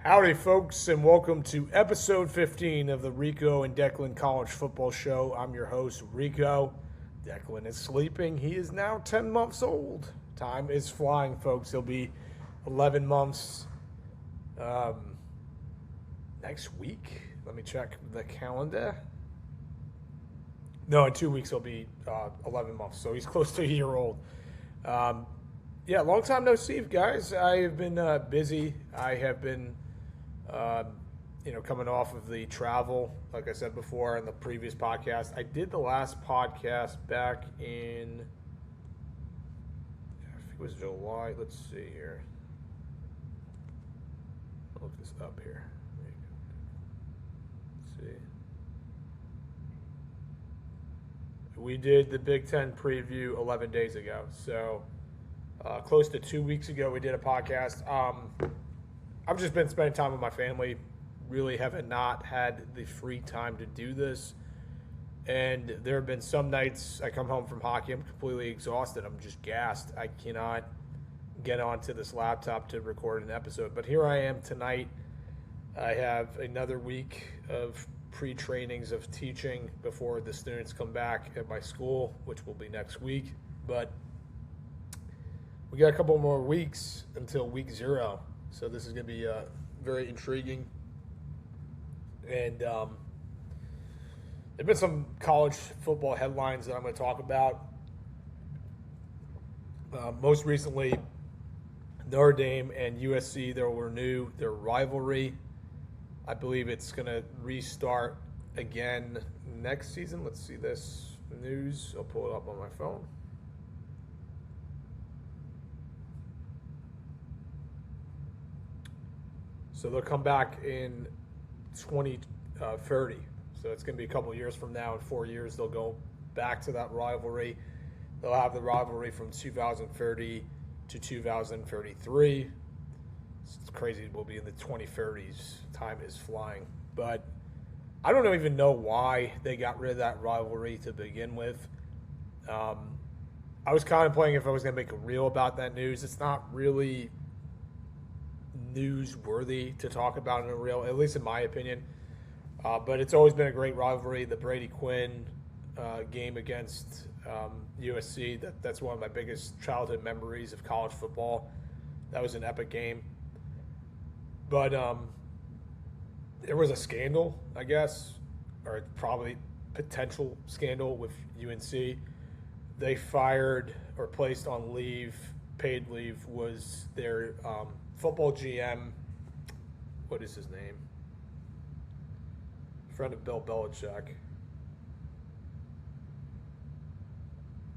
Howdy, folks, and welcome to episode 15 of the Rico and Declan College Football Show. I'm your host, Rico. Declan is sleeping. He is now 10 months old. Time is flying, folks. He'll be 11 months next week. Let me check the calendar. No, in 2 weeks he'll be 11 months, so he's close to a year old. Long time no see, guys. I have been busy. I have been coming off of the travel, like I said before in the previous podcast. I did the last podcast back in, I think it was July. Let's see here. I'll look this up here. Let's see. We did the Big Ten preview 11 days ago. So close to 2 weeks ago, we did a podcast. I've just been spending time with my family. Really haven't not had the free time to do this. And there have been some nights I come home from hockey, I'm completely exhausted. I'm just gassed. I cannot get onto this laptop to record an episode. But here I am tonight. I have another week of pre-trainings of teaching before the students come back at my school, which will be next week. But we got a couple more weeks until week 0. So this is going to be very intriguing. And there have been some college football headlines that I'm going to talk about. Most recently, Notre Dame and USC, they'll renew their rivalry. I believe it's going to restart again next season. Let's see this news. I'll pull it up on my phone. So they'll come back in 2030. So it's going to be a couple of years from now. In 4 years, they'll go back to that rivalry. They'll have the rivalry from 2030 to 2033. It's crazy. We'll be in the 2030s. Time is flying. But I don't even know why they got rid of that rivalry to begin with. I was contemplating if I was going to make a reel about that news. It's not really newsworthy to talk about in a reel, at least in my opinion. But it's always been a great rivalry. The Brady Quinn game against USC, that's one of my biggest childhood memories of college football. That was an epic game. But there was a scandal, I guess, or probably potential scandal with UNC. They fired or placed on leave, paid leave, was their football GM. What is his name? Friend of Bill Belichick.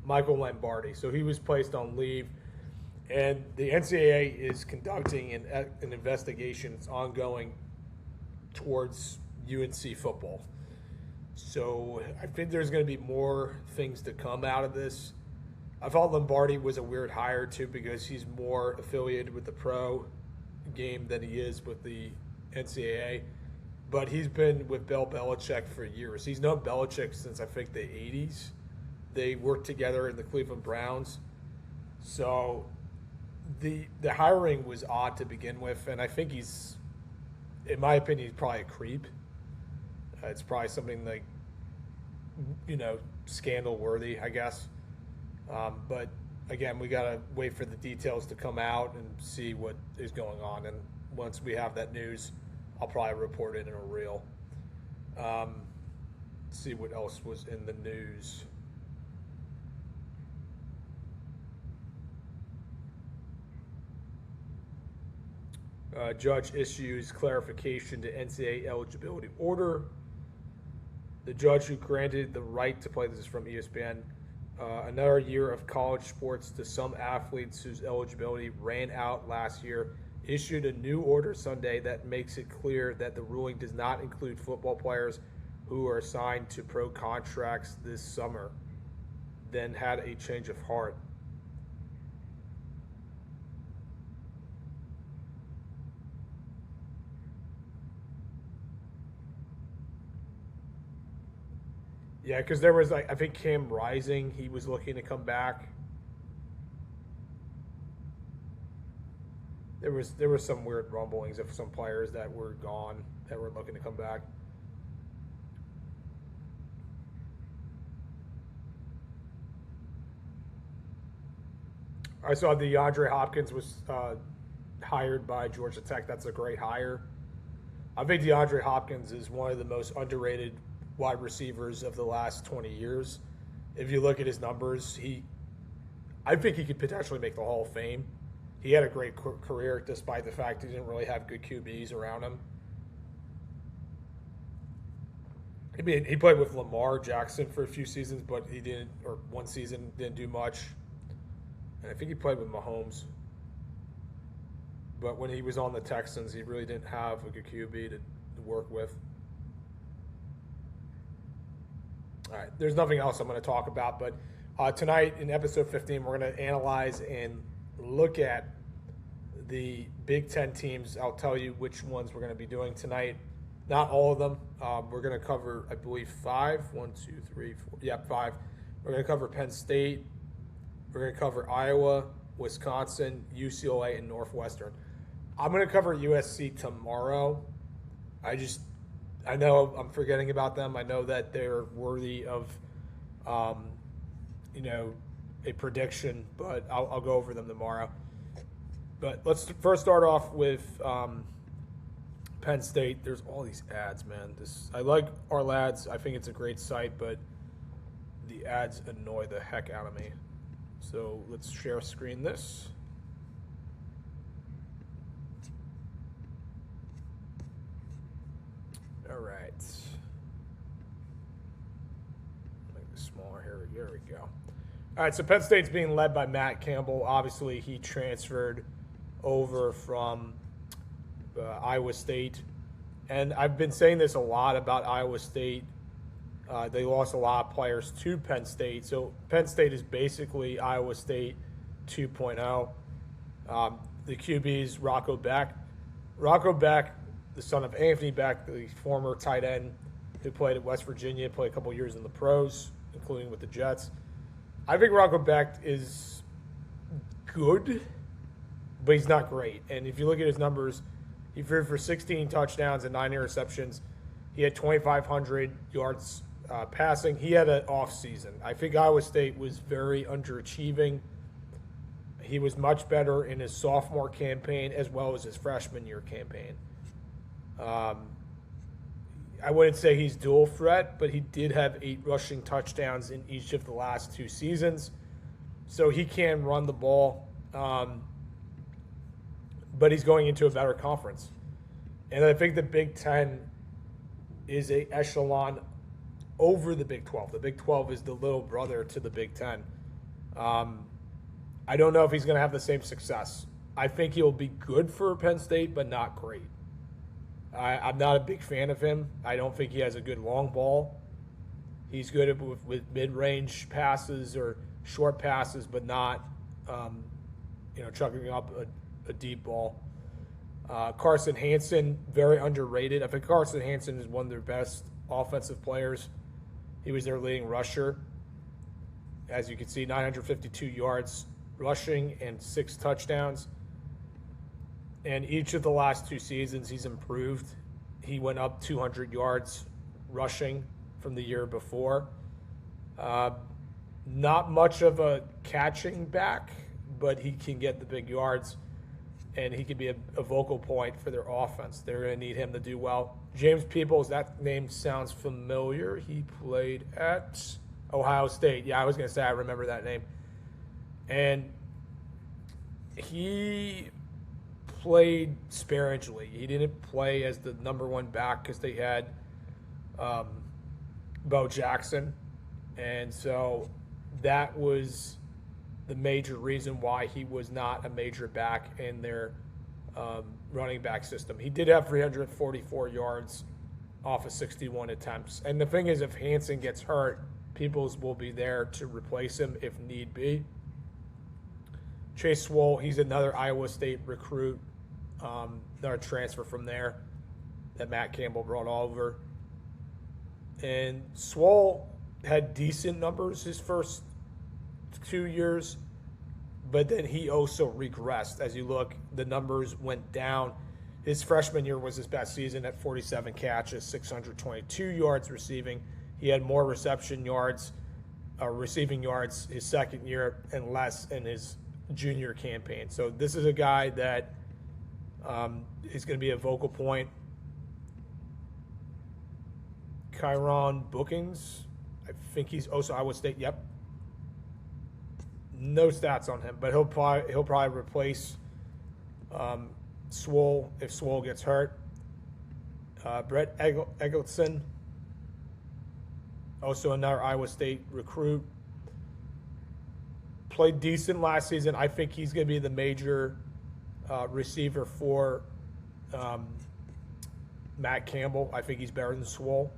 Michael Lombardi. So he was placed on leave. And the NCAA is conducting an investigation. It's ongoing towards UNC football. So I think there's going to be more things to come out of this. I thought Lombardi was a weird hire, too, because he's more affiliated with the pro game than he is with the NCAA. But he's been with Bill Belichick for years. He's known Belichick since, I think, the 80s. They worked together in the Cleveland Browns. So the hiring was odd to begin with, and I think he's, in my opinion, he's probably a creep. It's probably something like, scandal-worthy, I guess. But, again, we got to wait for the details to come out and see what is going on. And once we have that news, I'll probably report it in a reel. See what else was in the news. Judge issues clarification to NCAA eligibility order. The judge who granted the right to play, this is from ESPN, another year of college sports to some athletes whose eligibility ran out last year, issued a new order Sunday that makes it clear that the ruling does not include football players who are assigned to pro contracts this summer, then had a change of heart. Yeah, because there was, I think Cam Rising, he was looking to come back. there was some weird rumblings of some players that were gone that were looking to come back. I saw DeAndre Hopkins was hired by Georgia Tech. That's a great hire. I think DeAndre Hopkins is one of the most underrated wide receivers of the last 20 years. If you look at his numbers, I think he could potentially make the Hall of Fame. He had a great career despite the fact he didn't really have good QBs around him. I mean, he played with Lamar Jackson for a few seasons, but he didn't, or one season, didn't do much. And I think he played with Mahomes. But when he was on the Texans, he really didn't have a good QB to work with. All right, there's nothing else I'm going to talk about, but tonight in episode 15, we're going to analyze and look at the Big Ten teams. I'll tell you which ones we're going to be doing tonight. Not all of them. We're going to cover, I believe, 5. 1, 2, 3, 4. Yeah, 5. We're going to cover Penn State. We're going to cover Iowa, Wisconsin, UCLA, and Northwestern. I'm going to cover USC tomorrow. I know I'm forgetting about them. I know that they're worthy of, a prediction, but I'll go over them tomorrow. But let's first start off with Penn State. There's all these ads, man. I like our lads. I think it's a great site, but the ads annoy the heck out of me. So let's share screen this. All right. Make this smaller here. There we go. All right, so Penn State's being led by Matt Campbell. Obviously, he transferred over from Iowa State. And I've been saying this a lot about Iowa State. They lost a lot of players to Penn State. So Penn State is basically Iowa State 2.0. The QB's Rocco Beck. Rocco Beck, the son of Anthony Beck, the former tight end who played at West Virginia, played a couple years in the pros, including with the Jets. I think Rocco Beck is good, but he's not great. And if you look at his numbers, he threw for 16 touchdowns and 9 interceptions. He had 2,500 yards passing. He had an off season. I think Iowa State was very underachieving. He was much better in his sophomore campaign as well as his freshman year campaign. I wouldn't say he's dual threat, but he did have 8 rushing touchdowns in each of the last 2 seasons. So he can run the ball, but he's going into a better conference. And I think the Big Ten is a echelon over the Big 12. The Big 12 is the little brother to the Big Ten. I don't know if he's going to have the same success. I think he'll be good for Penn State, but not great. I'm not a big fan of him. I don't think he has a good long ball. He's good with mid-range passes or short passes, but not, chucking up a deep ball. Carson Hansen, very underrated. I think Carson Hansen is one of their best offensive players. He was their leading rusher. As you can see, 952 yards rushing and 6 touchdowns. And each of the last 2 seasons, he's improved. He went up 200 yards rushing from the year before. Not much of a catching back, but he can get the big yards, and he can be a vocal point for their offense. They're going to need him to do well. James Peoples, that name sounds familiar. He played at Ohio State. Yeah, I was going to say I remember that name. And he played sparingly. He didn't play as the number 1 back because they had Bo Jackson. And so that was the major reason why he was not a major back in their running back system. He did have 344 yards off of 61 attempts. And the thing is, if Hansen gets hurt, Peoples will be there to replace him if need be. Chase Swoll, he's another Iowa State recruit, another transfer from there that Matt Campbell brought over. And Swoll had decent numbers his first 2 years, but then he also regressed. As you look, the numbers went down. His freshman year was his best season at 47 catches, 622 yards receiving. He had more receiving yards his second year and less in his junior campaign. So this is a guy that is going to be a vocal point. Kyron Bookings, I think he's also Iowa State. Yep. No stats on him, but he'll probably replace Swole if Swole gets hurt. Brett Eggleston, also another Iowa State recruit. Played decent last season. I think he's going to be the major receiver for Matt Campbell. I think he's better than Swole.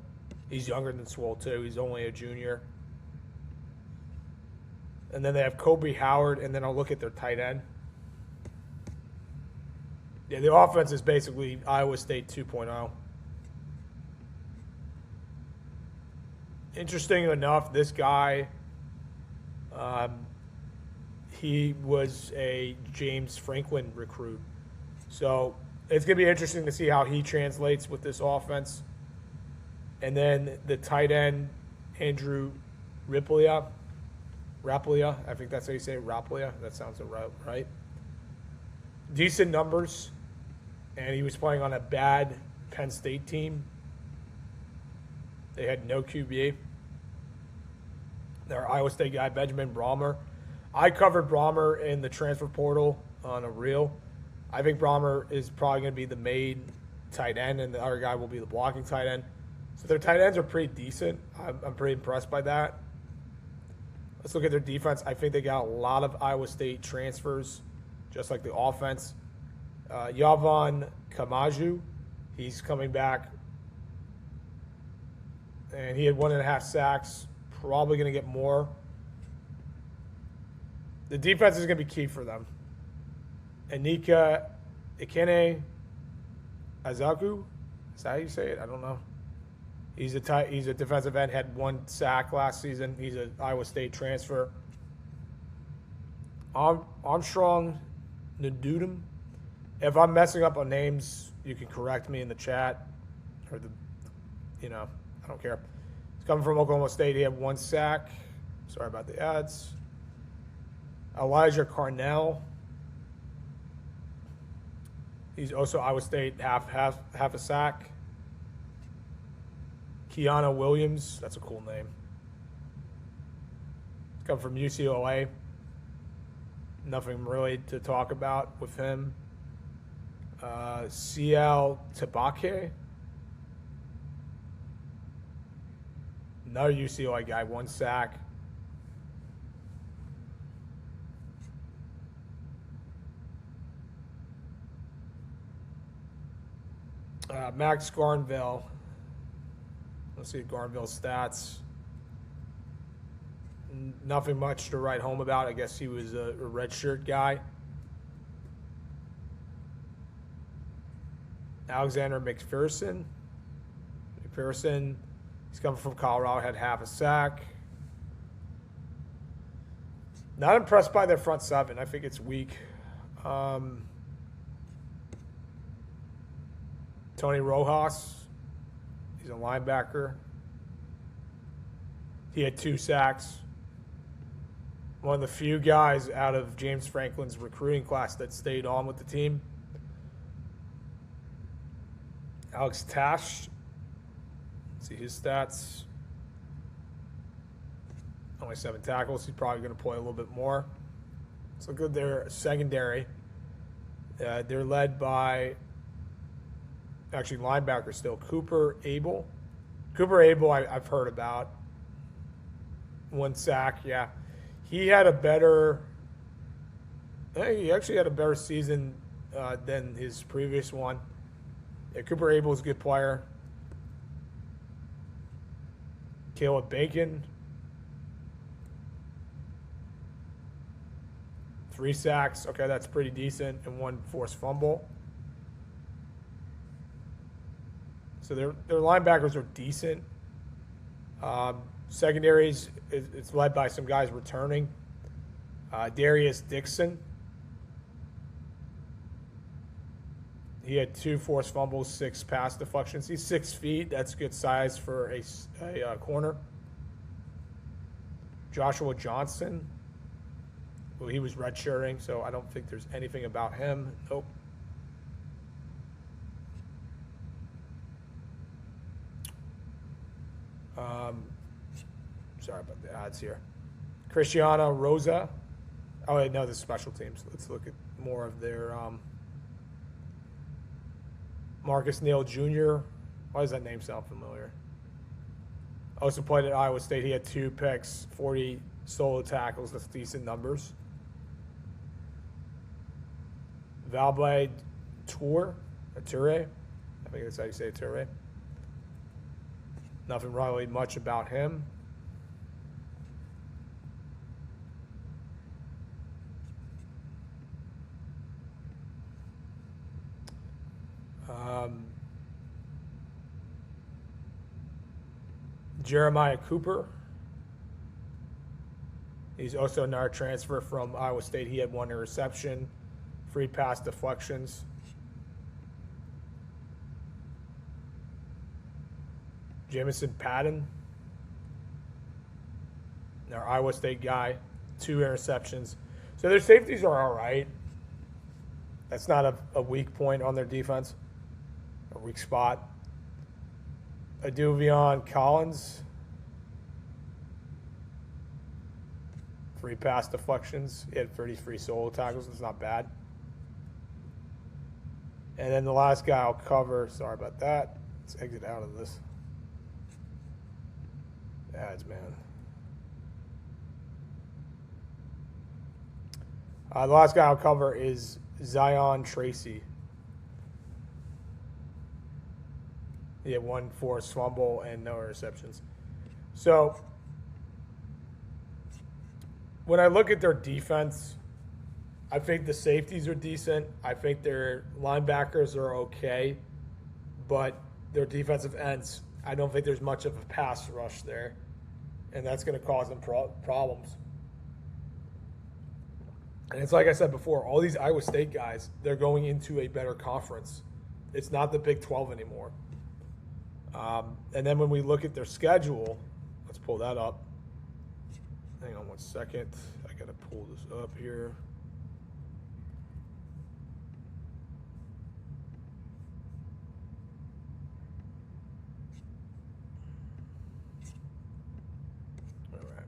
He's younger than Swole, too. He's only a junior. And then they have Kobe Howard, and then I'll look at their tight end. Yeah, the offense is basically Iowa State 2.0. Interesting enough, this guy, he was a James Franklin recruit. So it's going to be interesting to see how he translates with this offense. And then the tight end, Andrew Raplia, I think that's how you say it, Raplia. That sounds right. Decent numbers, and he was playing on a bad Penn State team. They had no QB. Their Iowa State guy, Benjamin Brahmer. I covered Brahmer in the transfer portal on a reel. I think Brahmer is probably going to be the main tight end, and the other guy will be the blocking tight end. So their tight ends are pretty decent. I'm pretty impressed by that. Let's look at their defense. I think they got a lot of Iowa State transfers, just like the offense. Yavon Kamaju, he's coming back. And he had 1.5 sacks. Probably going to get more. The defense is going to be key for them. Anika Ikene Azaku, is that how you say it? I don't know. He's a defensive end, had 1 sack last season. He's an Iowa State transfer. Armstrong Nadudum. If I'm messing up on names, you can correct me in the chat. Or I don't care. He's coming from Oklahoma State. He had 1 sack. Sorry about the ads. Elijah Carnell. He's also Iowa State, half a sack. Kiana Williams, that's a cool name. Come from UCLA. Nothing really to talk about with him. CL Tabake. Another UCLA guy, 1 sack. Max Garnville. Let's see Garnville's stats. Nothing much to write home about. I guess he was a redshirt guy. Alexander McPherson. He's coming from Colorado, had 1/2 a sack. Not impressed by their front 7. I think it's weak. Tony Rojas. He's a linebacker. He had 2 sacks. One of the few guys out of James Franklin's recruiting class that stayed on with the team. Alex Tash. Let's see his stats. Only 7 tackles. He's probably going to play a little bit more. Let's look at their secondary. They're led by, actually, linebacker still, Cooper Abel. I've heard about. 1 sack, yeah. He actually had a better season than his previous one. Yeah, Cooper Abel is a good player. Caleb Bacon. 3 sacks. Okay, that's pretty decent. And 1 forced fumble. So their linebackers are decent. Secondaries, it's led by some guys returning. Darius Dixon. He had 2 forced fumbles, 6 pass deflections. He's 6 feet. That's good size for a corner. Joshua Johnson. Well, he was redshirting, so I don't think there's anything about him. Nope. Sorry about the odds here. Cristiano Rosa. Oh, wait, no, this is special teams. Let's look at more of their Marcus Neal Jr. Why does that name sound familiar? Also played at Iowa State. He had 2 picks, 40 solo tackles. That's decent numbers. Valbe Toure. I think that's how you say Toure. Nothing really much about him. Jeremiah Cooper. He's also another transfer from Iowa State. He had 1 interception, 3 pass deflections. Jamison Patton, our Iowa State guy, 2 interceptions. So their safeties are all right. That's not a weak point on their defense, a weak spot. Aduvion Collins, 3 pass deflections. He had 33 solo tackles. That's not bad. And then the last guy I'll cover, sorry about that. Let's exit out of this. Ads, man. The last guy I'll cover is Zion Tracy. He had 1 forced fumble and no interceptions. So when I look at their defense, I think the safeties are decent. I think their linebackers are okay. But their defensive ends, I don't think there's much of a pass rush there. And that's going to cause them problems. And it's like I said before, all these Iowa State guys, they're going into a better conference. It's not the Big 12 anymore. And then when we look at their schedule, let's pull that up. Hang on 1 second. I got to pull this up here. All right.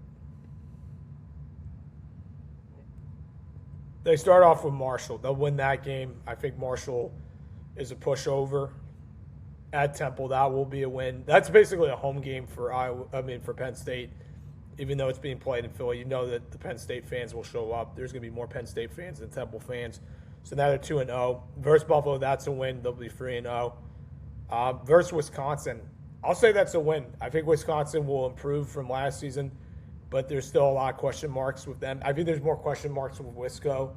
They start off with Marshall. They'll win that game. I think Marshall is a pushover. At Temple, that will be a win. That's basically a home game for for Penn State. Even though it's being played in Philly, you know that the Penn State fans will show up. There's going to be more Penn State fans than Temple fans. So now they're 2-0. Versus Buffalo, that's a win. They'll be 3-0. Versus Wisconsin, I'll say that's a win. I think Wisconsin will improve from last season, but there's still a lot of question marks with them. I think there's more question marks with Wisco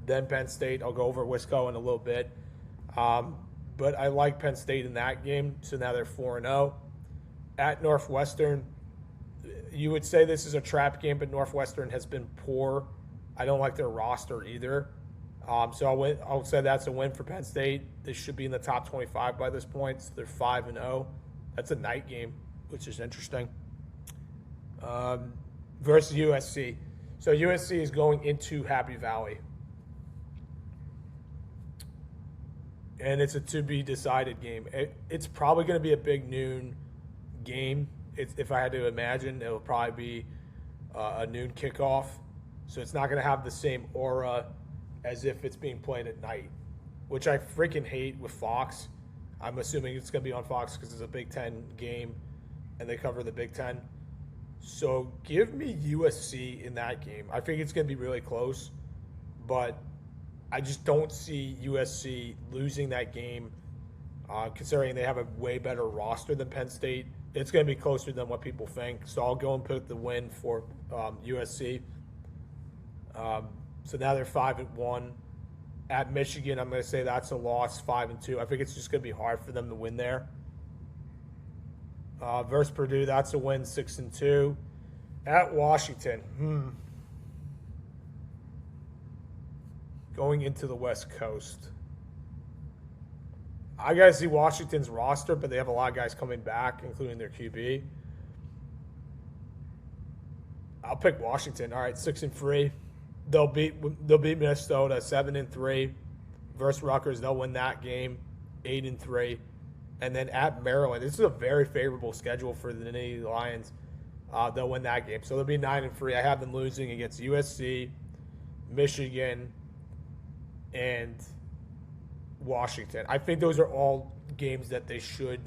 than Penn State. I'll go over Wisco in a little bit. But I like Penn State in that game, so now they're 4-0. At Northwestern, you would say this is a trap game, but Northwestern has been poor. I don't like their roster either. So I'll say that's a win for Penn State. They should be in the top 25 by this point. So they're 5-0. That's a night game, which is interesting. Versus USC. So USC is going into Happy Valley. And it's a to-be-decided game. It's probably going to be a big noon game. If I had to imagine, it'll probably be a noon kickoff. So it's not going to have the same aura as if it's being played at night, which I freaking hate with Fox. I'm assuming it's going to be on Fox because it's a Big Ten game, and they cover the Big Ten. So give me USC in that game. I think it's going to be really close, but I just don't see USC losing that game, considering they have a way better roster than Penn State. It's going to be closer than what people think. So I'll go and put the win for USC. So now they're 5-1. At Michigan, I'm going to say that's a loss, 5-2. I think it's just going to be hard for them to win there. Versus Purdue, that's a win, 6-2. At Washington, going into the West Coast. I got to see Washington's roster, but they have a lot of guys coming back, including their QB. I'll pick Washington. All right, 6-3. They'll beat Minnesota 7-3 versus Rutgers. They'll win that game 8-3, and then at Maryland. This is a very favorable schedule for the Nittany Lions. They'll win that game, so they'll be 9-3. I have them losing against USC, Michigan, and Washington. I think those are all games that they should.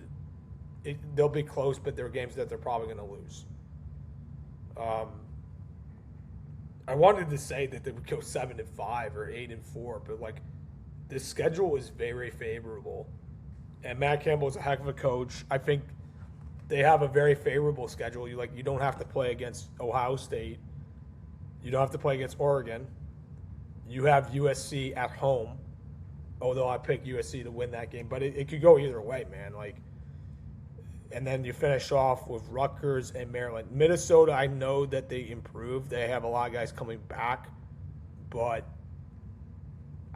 They'll be close, but they're games that they're probably going to lose. I wanted to say that they would go 7-5 or 8-4, but like this schedule is very favorable, and Matt Campbell is a heck of a coach. I think they have a very favorable schedule. You don't have to play against Ohio State, you don't have to play against Oregon. You have USC at home, although I picked USC to win that game, but it could go either way, man. And then you finish off with Rutgers and Maryland. Minnesota, I know that they improved. They have a lot of guys coming back. But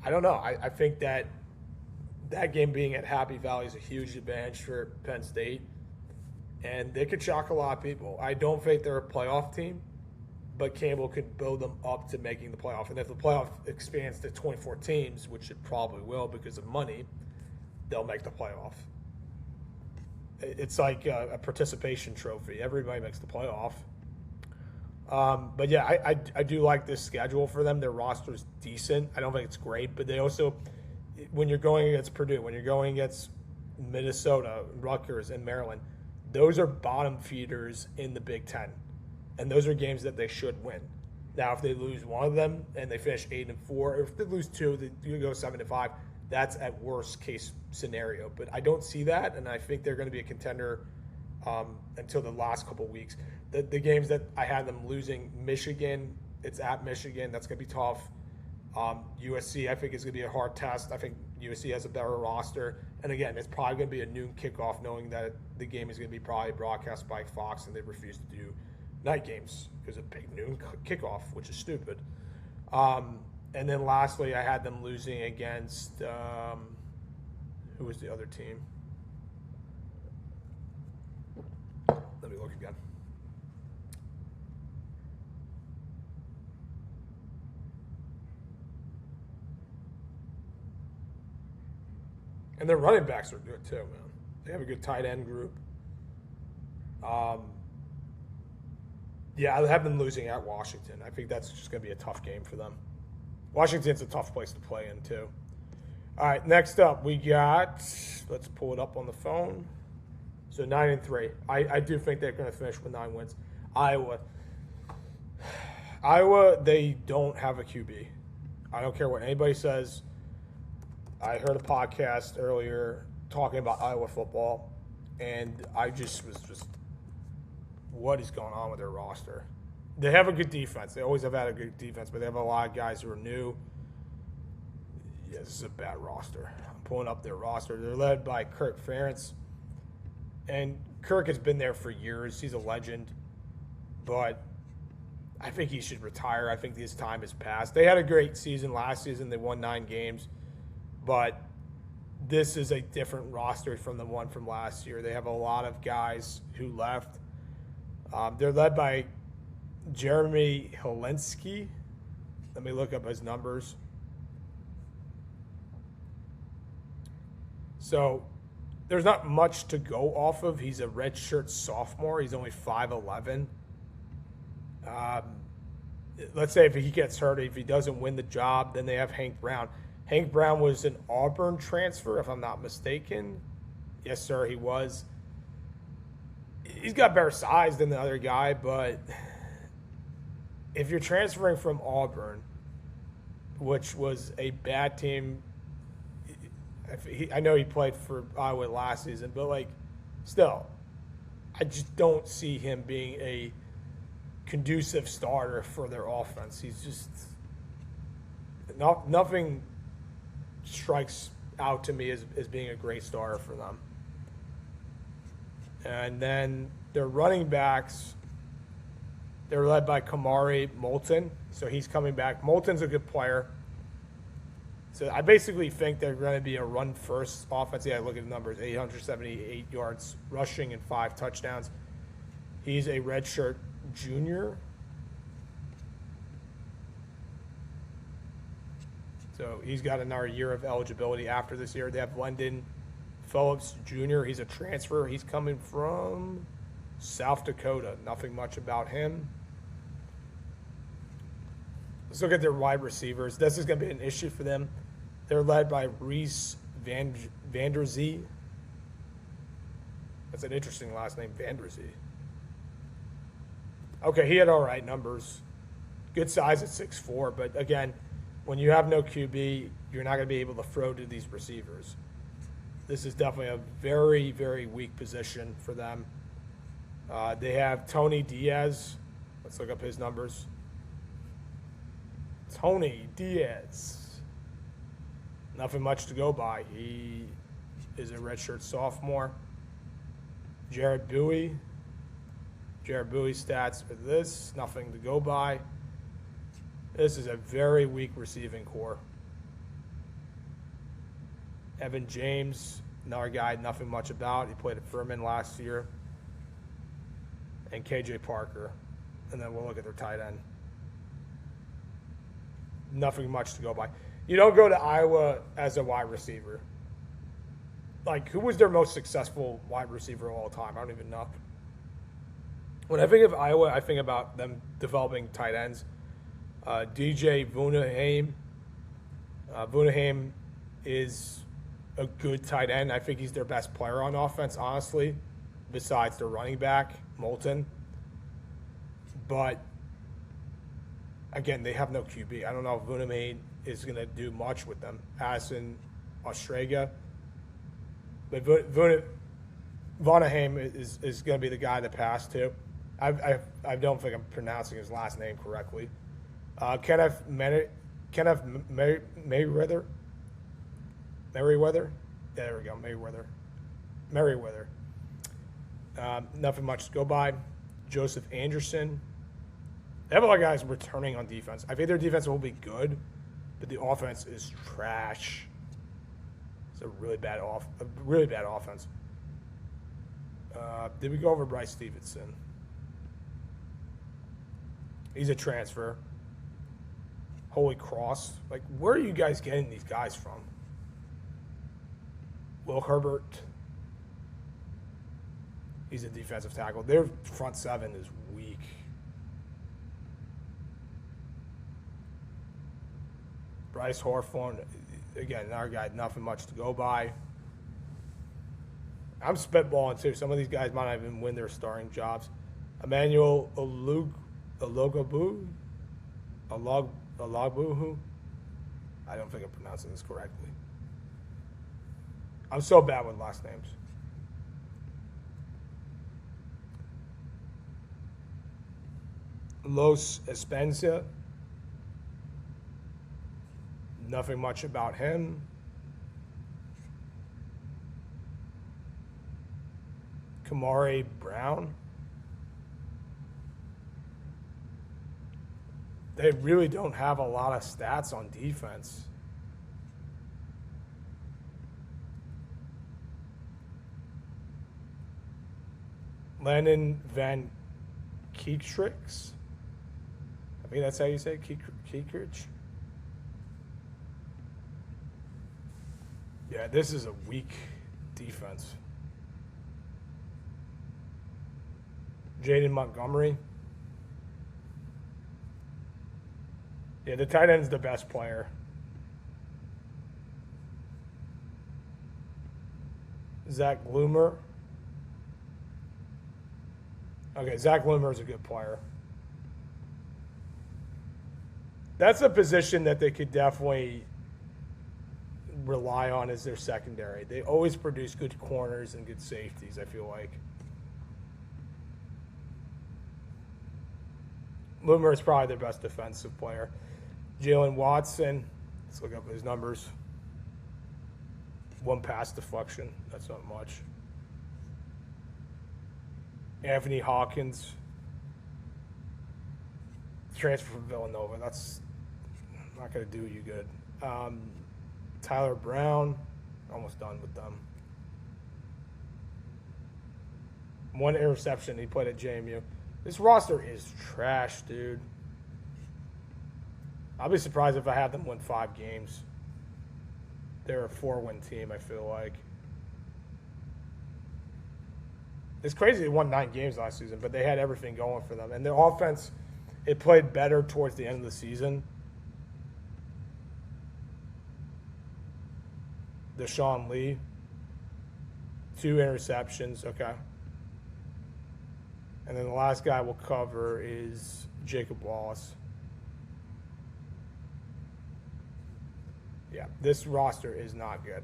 I don't know. I think that game being at Happy Valley is a huge advantage for Penn State. And they could shock a lot of people. I don't think they're a playoff team, but Campbell could build them up to making the playoff. And if the playoff expands to 24 teams, which it probably will because of money, they'll make the playoff. It's like a participation trophy. Everybody makes the playoff. But yeah, I do like this schedule for them. Their roster is decent. I don't think it's great, but they also, when you're going against Purdue, when you're going against Minnesota, Rutgers, and Maryland, those are bottom feeders in the Big Ten, and those are games that they should win. Now, if they lose one of them and they finish 8-4, or if they lose two, they go 7-5. That's at worst case scenario, but I don't see that, and I think they're going to be a contender until the last couple weeks. The games that I had them losing, Michigan, it's at Michigan. That's going to be tough. USC, I think, is going to be a hard test. I think USC has a better roster. And again, it's probably going to be a noon kickoff, knowing that the game is going to be probably broadcast by Fox, and they refuse to do night games because of big noon kickoff, which is stupid. And then lastly, I had them losing against who was the other team? Let me look again. And their running backs are good too, man. They have a good tight end group. Yeah, I have them losing at Washington. I think that's just going to be a tough game for them. Washington's a tough place to play in, too. All right, next up, we got, let's pull it up on the phone. So 9-3. I do think they're going to finish with 9 wins. Iowa, they don't have a QB. I don't care what anybody says. I heard a podcast earlier talking about Iowa football, and I just was what is going on with their roster? They have a good defense. They always have had a good defense, but they have a lot of guys who are new. Yeah, this is a bad roster. I'm pulling up their roster. They're led by Kirk Ferentz. And Kirk has been there for years. He's a legend. But I think he should retire. I think his time has passed. They had a great season last season. They won 9 games. But this is a different roster from the one from last year. They have a lot of guys who left. They're led by Jeremy Helensky. Let me look up his numbers. So there's not much to go off of. He's a redshirt sophomore. He's only 5'11". Let's say if he gets hurt, if he doesn't win the job, then they have Hank Brown. Hank Brown was an Auburn transfer, if I'm not mistaken. Yes, sir, he was. He's got better size than the other guy, but if you're transferring from Auburn, which was a bad team, I know he played for Iowa last season, but still, I just don't see him being a conducive starter for their offense. He's just nothing strikes out to me as being a great starter for them. And then their running backs, they're led by Kamari Moulton, so he's coming back. Moulton's a good player. So I basically think they're going to be a run-first offense. Yeah, look at the numbers: 878 yards rushing and 5 touchdowns. He's a redshirt junior. So he's got another year of eligibility after this year. They have London Phillips Jr. He's a transfer. He's coming from South Dakota. Nothing much about him. Let's look at their wide receivers. This is going to be an issue for them. They're led by Reese Vanderzee. That's an interesting last name, Vanderzee. Okay, he had all right numbers. Good size at 6'4", but again, when you have no QB, you're not going to be able to throw to these receivers. This is definitely a very, very weak position for them. They have Tony Diaz. Let's look up his numbers. Tony Diaz. Nothing much to go by. He is a redshirt sophomore. Jared Bowie. Jared Bowie's stats for this. Nothing to go by. This is a very weak receiving core. Evan James, another guy, nothing much about. He played at Furman last year. And KJ Parker. And then we'll look at their tight end. Nothing much to go by. You don't go to Iowa as a wide receiver. Like, who was their most successful wide receiver of all time? I don't even know. When I think of Iowa, I think about them developing tight ends. DJ Vunaheim. Vunaheim is a good tight end. I think he's their best player on offense, honestly, besides their running back, Moulton. But, again, they have no QB. I don't know if Vunaheim is going to do much with them. Addison Ostrega. But Vunaheim is going to be the guy to pass to. I don't think I'm pronouncing his last name correctly. Kenneth Merriweather. There we go, Merriweather. Nothing much to go by. Joseph Anderson. They have a lot of guys returning on defense. I think their defense will be good, but the offense is trash. It's a really bad offense. Did we go over Bryce Stevenson? He's a transfer. Holy Cross. Like, where are you guys getting these guys from? Will Herbert. He's a defensive tackle. Their front seven is weak. Bryce Hawthorne, again, another guy, nothing much to go by. I'm spitballing, too. Some of these guys might not even win their starting jobs. Emmanuel Ologbuhu? I don't think I'm pronouncing this correctly. I'm so bad with last names. Los Espenza. Nothing much about him. Kamari Brown. They really don't have a lot of stats on defense. Landon Van Kietrix. I think that's how you say it, Kietrich. Yeah, this is a weak defense. Jaden Montgomery. Yeah, the tight end's the best player. Zach Gloomer. Okay, Zach Gloomer is a good player. That's a position that they could definitely rely on as their secondary. They always produce good corners and good safeties, I feel like. Loomer is probably their best defensive player. Jalen Watson, let's look up his numbers. 1 pass deflection, that's not much. Anthony Hawkins, transfer from Villanova, that's not going to do you good. Tyler Brown, almost done with them. 1 interception. He played at JMU. This roster is trash, dude. I'll be surprised if I have them win 5 games. They're a 4-win team, I feel like. It's crazy they won 9 games last season, but they had everything going for them. And their offense, it played better towards the end of the season. Deshaun Lee, 2 interceptions. Okay. And then the last guy we'll cover is Jacob Wallace. Yeah, this roster is not good.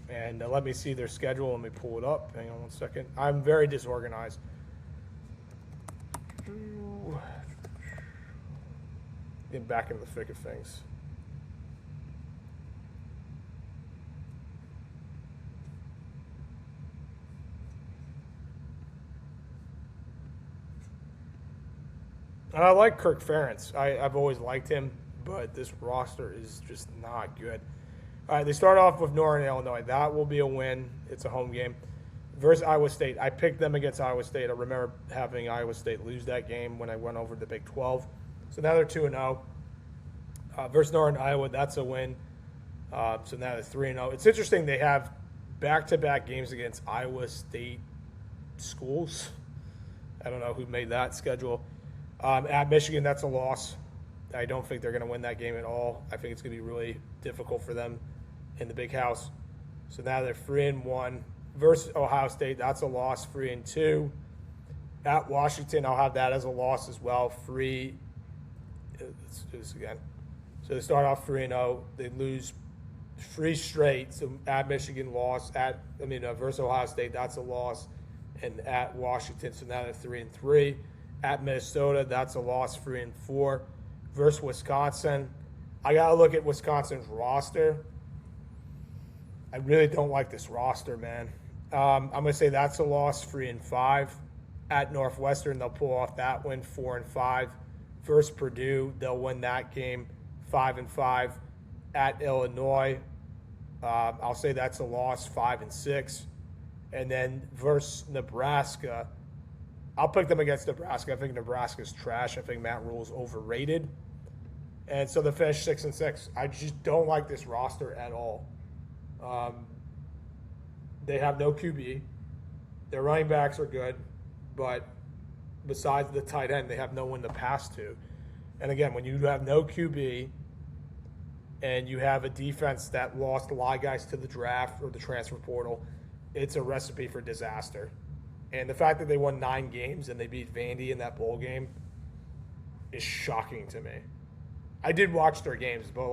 And let me see their schedule. Let me pull it up. Hang on one second. I'm very disorganized. Get back into the thick of things. And I like Kirk Ferentz. I've always liked him, but this roster is just not good. All right, they start off with Northern Illinois. That will be a win. It's a home game. Versus Iowa State. I picked them against Iowa State. I remember having Iowa State lose that game when I went over the Big 12. So now they're 2-0. Versus Northern Iowa, that's a win. So now they're 3-0. It's interesting they have back-to-back games against Iowa State schools. I don't know who made that schedule. At Michigan, that's a loss. I don't think they're going to win that game at all. I think it's going to be really difficult for them in the big house. So now they're 3-1. Versus Ohio State, that's a loss, 3-2. At Washington, I'll have that as a loss as well. Let's do this again. So they start off 3-0. They lose 3 straight. So at Michigan, loss. Versus Ohio State, that's a loss. And at Washington, so now they're 3-3. At Minnesota, that's a loss, 3-4. Versus Wisconsin, I got to look at Wisconsin's roster. I really don't like this roster, man. I'm going to say that's a loss, 3-5. At Northwestern, they'll pull off that win, 4-5. Versus Purdue, they'll win that game, 5-5. At Illinois, I'll say that's a loss, 5-6. And then versus Nebraska, I'll pick them against Nebraska. I think Nebraska's trash. I think Matt Rule's overrated. And so they finished 6-6. I just don't like this roster at all. They have no QB. Their running backs are good, but besides the tight end, they have no one to pass to. And again, when you have no QB and you have a defense that lost a lot of guys to the draft or the transfer portal, it's a recipe for disaster. And the fact that they won 9 games and they beat Vandy in that bowl game is shocking to me. I did watch their games, but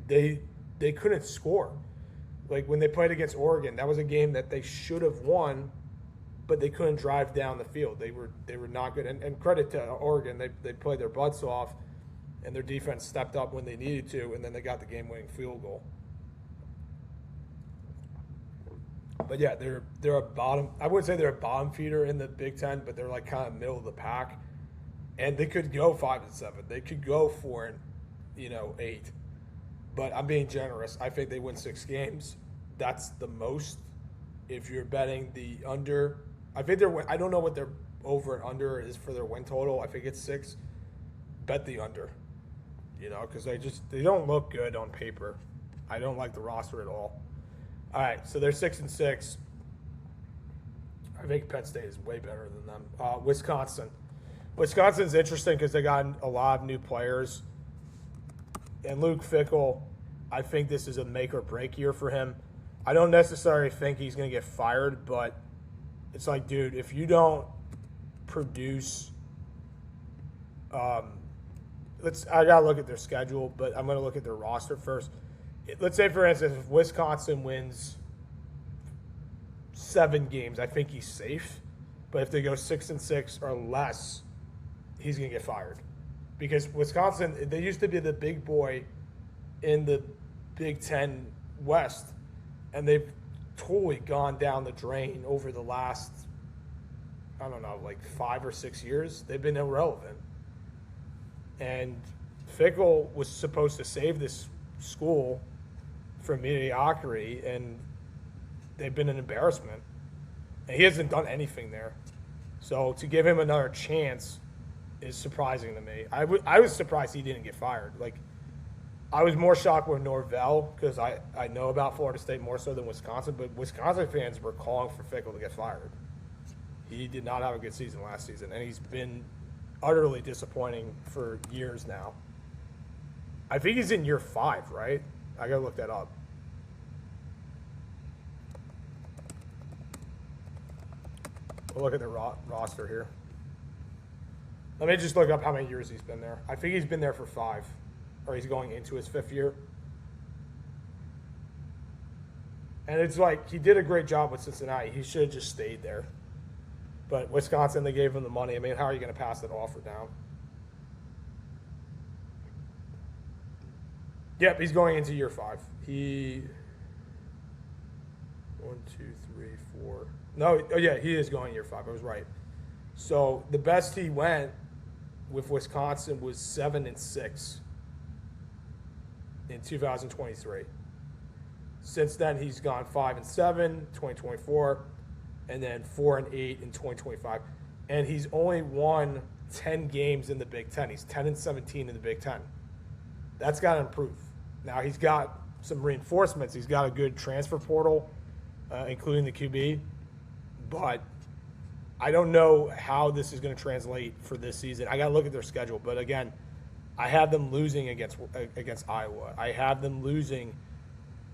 they couldn't score. Like when they played against Oregon, that was a game that they should have won, but they couldn't drive down the field. They were not good. And credit to Oregon, they played their butts off, and their defense stepped up when they needed to, and then they got the game-winning field goal. But yeah, they're a bottom. I wouldn't say they're a bottom feeder in the Big Ten, but they're like kind of middle of the pack, and they could go 5-7. They could go 4-8. But I'm being generous. I think they win 6 games. That's the most. If you're betting the under, I think I don't know what their over and under is for their win total. I think it's 6. Bet the under. Because they don't look good on paper. I don't like the roster at all. All right, so they're 6-6. I think Penn State is way better than them. Wisconsin. Wisconsin's interesting because they got a lot of new players. And Luke Fickell, I think this is a make or break year for him. I don't necessarily think he's going to get fired, but it's like, dude, if you don't produce, I got to look at their schedule, but I'm going to look at their roster first. Let's say, for instance, if Wisconsin wins 7 games, I think he's safe. But if they go 6-6 or less, he's going to get fired. Because Wisconsin, they used to be the big boy in the Big Ten West, and they've totally gone down the drain over the last, 5 or 6 years. They've been irrelevant. And Fickle was supposed to save this school from mediocrity, and they've been an embarrassment. And he hasn't done anything there. So to give him another chance is surprising to me. I was surprised he didn't get fired. Like, I was more shocked with Norvell because I know about Florida State more so than Wisconsin, but Wisconsin fans were calling for Fickle to get fired. He did not have a good season last season, and he's been utterly disappointing for years now. I think he's in year 5, right? I got to look that up. We'll look at the roster here. Let me just look up how many years he's been there. I think he's been there for 5, or he's going into his 5th year. And it's like, he did a great job with Cincinnati. He should have just stayed there. But Wisconsin, they gave him the money. I mean, how are you going to pass that offer down? Yep, he's going into year 5. 1, 2, 3, 4. No, oh yeah, he is going year 5. I was right. So the best he went with Wisconsin was 7-6 in 2023. Since then, he's gone 5-7, 2024, and then 4-8 in 2025. And he's only won 10 games in the Big Ten. He's 10-17 in the Big Ten. That's got to improve. Now, he's got some reinforcements. He's got a good transfer portal, including the QB. But I don't know how this is going to translate for this season. I got to look at their schedule. But, again, I have them losing against Iowa. I have them losing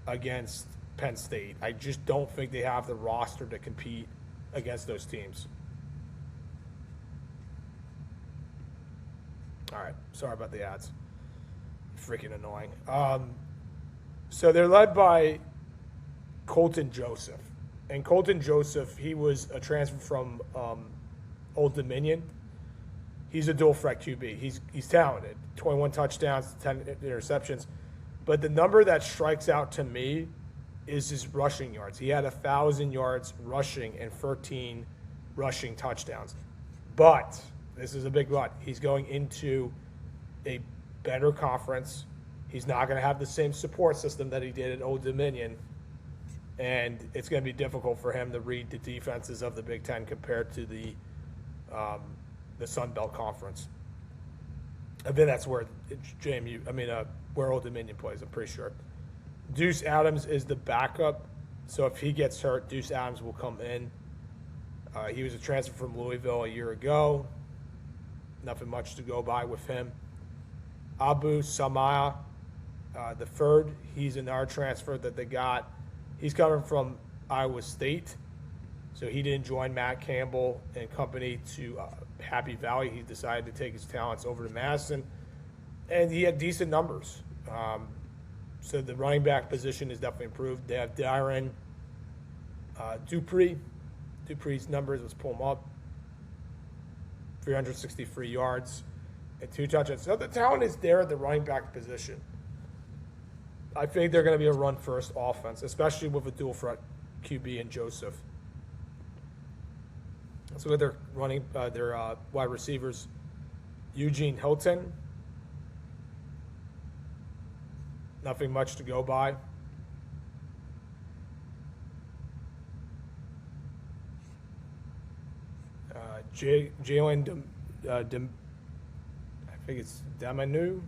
against Penn State. I just don't think they have the roster to compete against those teams. All right. Sorry about the ads. Freaking annoying. So they're led by Colton Joseph. And Colton Joseph, he was a transfer from Old Dominion. He's a dual threat QB. He's talented. 21 touchdowns, 10 interceptions. But the number that strikes out to me is his rushing yards. He had 1,000 yards rushing and 13 rushing touchdowns. But, this is a big but, he's going into a better conference. He's not going to have the same support system that he did at Old Dominion. And it's going to be difficult for him to read the defenses of the Big Ten compared to the Sun Belt Conference. I think that's where where Old Dominion plays, I'm pretty sure. Deuce Adams is the backup, so if he gets hurt, Deuce Adams will come in. He was a transfer from Louisville a year ago. Nothing much to go by with him. Abu Samaya, the third, he's another transfer that they got. He's coming from Iowa State, so he didn't join Matt Campbell and company to Happy Valley. He decided to take his talents over to Madison, and he had decent numbers. So the running back position is definitely improved. They have Darren Dupree. Dupree's numbers, let's pull them up. 363 yards and 2 touchdowns. So the talent is there at the running back position. I think they're going to be a run-first offense, especially with a dual-threat QB and Joseph. Let's look at their wide receivers. Eugene Hilton. Nothing much to go by. Jalen I think it's Demanu.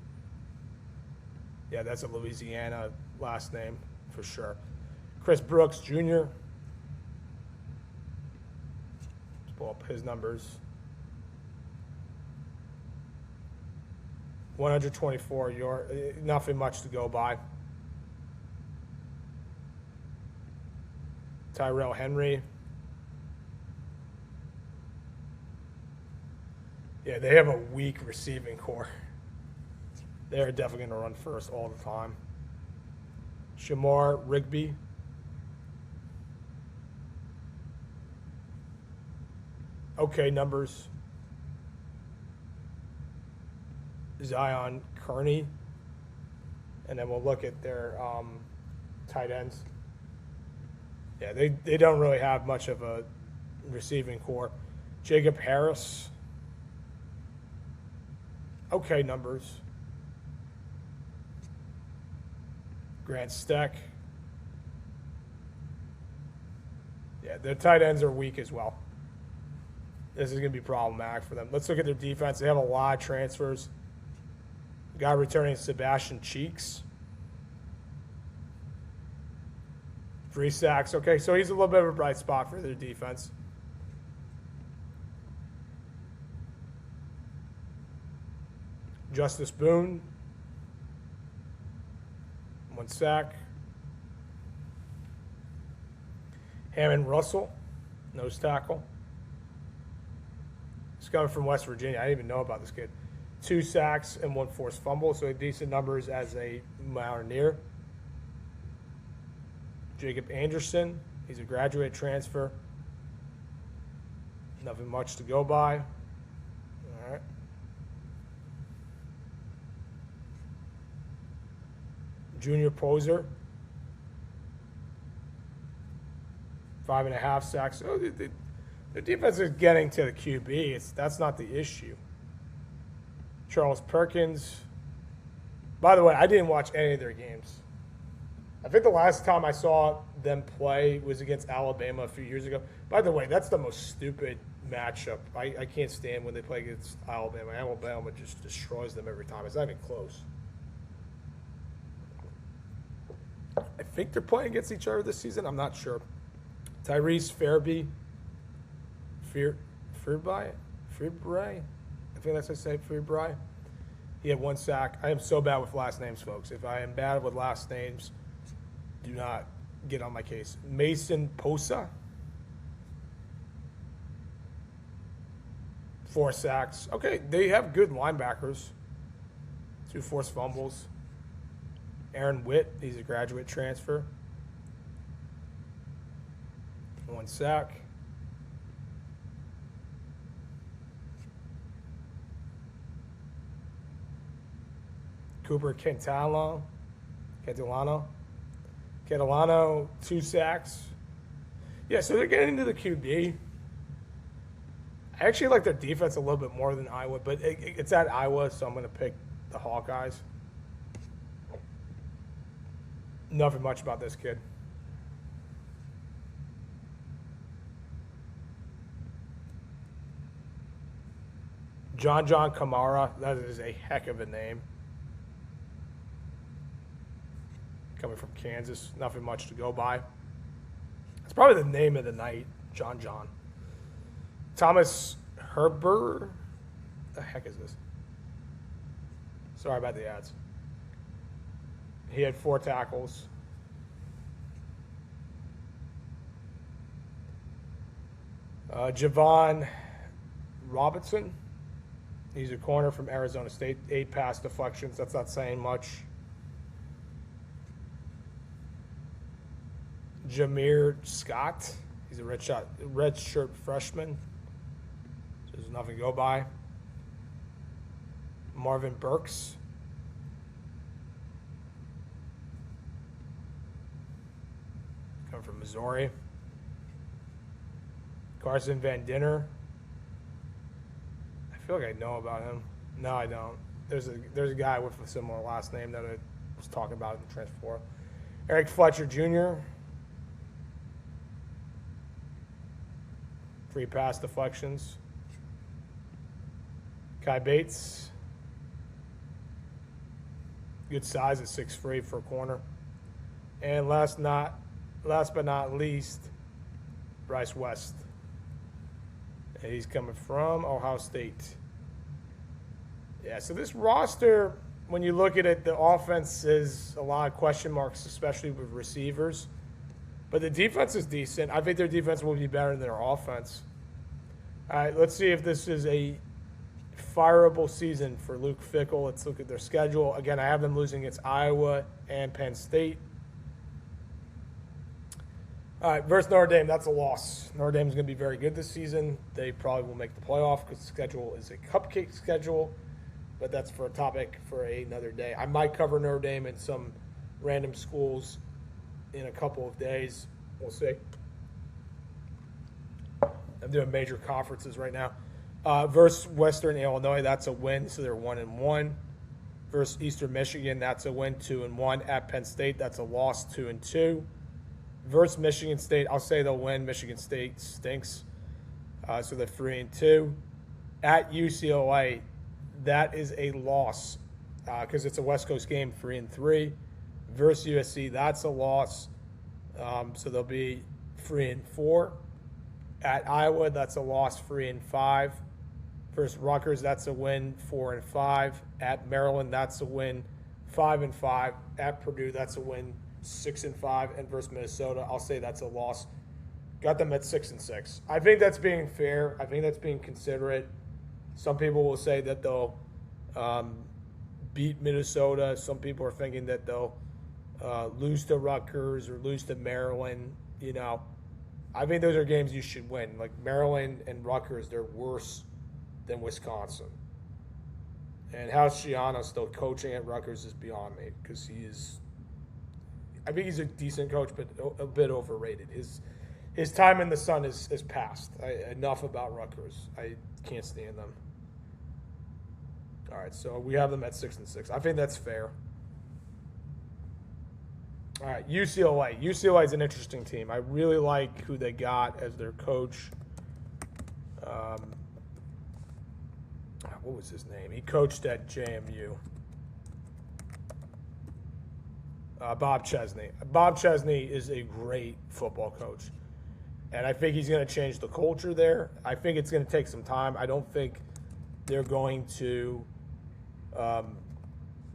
Yeah, that's a Louisiana last name for sure. Chris Brooks Jr. Let's pull up his numbers. 124 yards, nothing much to go by. Tyrell Henry. Yeah, they have a weak receiving core. They're definitely going to run first all the time. Shamar Rigby. Okay, numbers. Zion Kearney. And then we'll look at their tight ends. Yeah, they don't really have much of a receiving core. Jacob Harris. Okay, numbers. Grant Steck. Yeah, their tight ends are weak as well. This is going to be problematic for them. Let's look at their defense. They have a lot of transfers. Guy returning, Sebastian Cheeks. 3 sacks. Okay, so he's a little bit of a bright spot for their defense. Justice Boone. 1 sack. Hammond Russell, nose tackle. He's coming from West Virginia. I didn't even know about this kid. 2 sacks and 1 forced fumble, so decent numbers as a Mountaineer. Jacob Anderson, he's a graduate transfer. Nothing much to go by. All right. Junior Poser, 5.5 sacks. Oh, the defense is getting to the QB. That's not the issue. Charles Perkins. By the way, I didn't watch any of their games. I think the last time I saw them play was against Alabama a few years ago. By the way, that's the most stupid matchup. I can't stand when they play against Alabama. Alabama just destroys them every time. It's not even close. I think they're playing against each other this season. I'm not sure. Tyrese Fairby. Fearbry? I think that's how I say Fearbry. He had 1 sack. I am so bad with last names, folks. If I am bad with last names, do not get on my case. Mason Posa. 4 sacks. Okay, they have good linebackers. 2 forced fumbles. Aaron Witt, he's a graduate transfer. 1 sack. Cooper Catalano, 2 sacks. Yeah, so they're getting into the QB. I actually like their defense a little bit more than Iowa, but it's at Iowa, so I'm going to pick the Hawkeyes. Nothing much about this kid. John Kamara, that is a heck of a name. Coming from Kansas, nothing much to go by. It's probably the name of the night, John. Thomas Herber, the heck is this? Sorry about the ads. He had 4 tackles. Javon Robinson. He's a corner from Arizona State. 8 pass deflections. That's not saying much. Jameer Scott. He's a redshirt freshman. So there's nothing to go by. Marvin Burks. Coming from Missouri. Carson Van Dinner. I feel like I know about him. No, I don't. There's a guy with a similar last name that I was talking about in the transfer portal. Eric Fletcher Jr. 3 pass deflections. Kai Bates. Good size at 6'3" for a corner. And last but not least, Bryce West. And he's coming from Ohio State. Yeah, so this roster, when you look at it, the offense is a lot of question marks, especially with receivers. But the defense is decent. I think their defense will be better than their offense. All right, let's see if this is a fireable season for Luke Fickell. Let's look at their schedule. Again, I have them losing against Iowa and Penn State. All right, versus Notre Dame, that's a loss. Notre Dame is going to be very good this season. They probably will make the playoff because the schedule is a cupcake schedule, but that's for a topic for another day. I might cover Notre Dame in some random schools in a couple of days. We'll see. I'm doing major conferences right now. Versus Western Illinois, that's a win, so they're 1-1. Versus Eastern Michigan, that's a win, 2-1. At Penn State, that's a loss, 2-2. Versus Michigan State, I'll say they'll win. Michigan State stinks, so they're 3-2. At UCLA, that is a loss because it's a West Coast game, 3-3. Versus USC, that's a loss, so they'll be 3-4. At Iowa, that's a loss, 3-5. Versus Rutgers, that's a win, 4-5. At Maryland, that's a win, 5-5. At Purdue, that's a win, 6-5. And versus Minnesota, I'll say that's a loss. Got them at 6-6. I think that's being fair. I think that's being considerate. Some people will say that they'll beat Minnesota. Some people are thinking that they'll lose to Rutgers or lose to Maryland. You know, I think those are games you should win. Like Maryland and Rutgers, they're worse than Wisconsin. And how Schiano's still coaching at Rutgers is beyond me because I think he's a decent coach, but a bit overrated. His time in the sun is past. Enough about Rutgers. I can't stand them. All right, so we have them at 6-6. I think that's fair. All right, UCLA. UCLA is an interesting team. I really like who they got as their coach. What was his name? He coached at JMU. Bob Chesney. Bob Chesney is a great football coach. And I think he's going to change the culture there. I think it's going to take some time. I don't think they're going to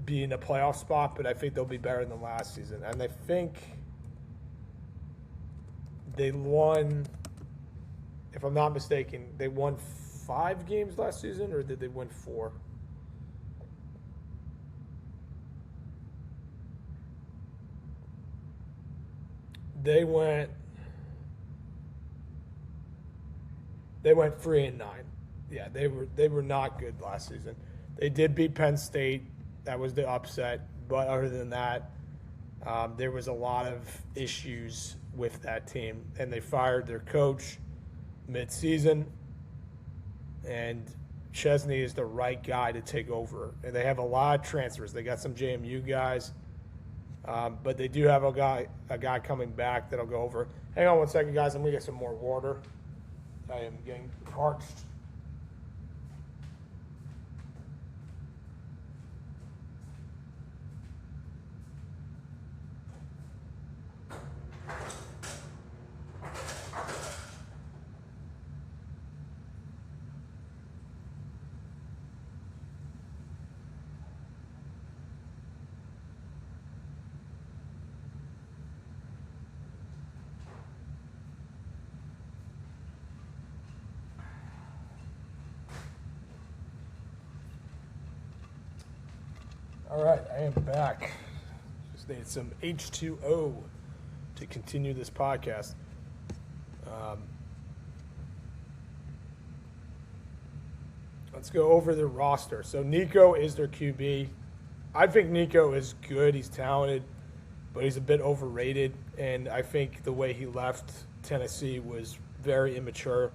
be in a playoff spot, but I think they'll be better than last season. And I think they won, if I'm not mistaken, they won 5 games last season, or did they win 4? They went 3-9. Yeah, they were not good last season. They did beat Penn State. That was the upset. But other than that, there was a lot of issues with that team. And they fired their coach mid-season. And Chesney is the right guy to take over. And they have a lot of transfers. They got some JMU guys. But they do have a guy coming back that'll go over. Hang on one second, guys. I'm going to get some more water. I am getting parched. All right, I am back. Just need some H2O to continue this podcast. Let's go over the roster. So Nico is their QB. I think Nico is good. He's talented, but he's a bit overrated. And I think the way he left Tennessee was very immature.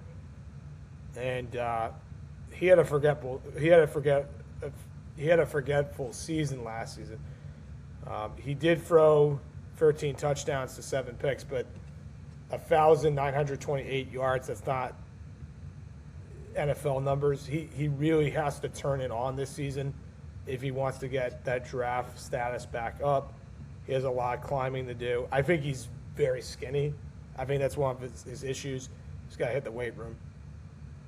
And he had a forgetful season last season. He did throw 13 touchdowns to 7 picks, but 1,928 yards, that's not NFL numbers. He really has to turn it on this season if he wants to get that draft status back up. He has a lot of climbing to do. I think he's very skinny. I think that's one of his issues. He's got to hit the weight room.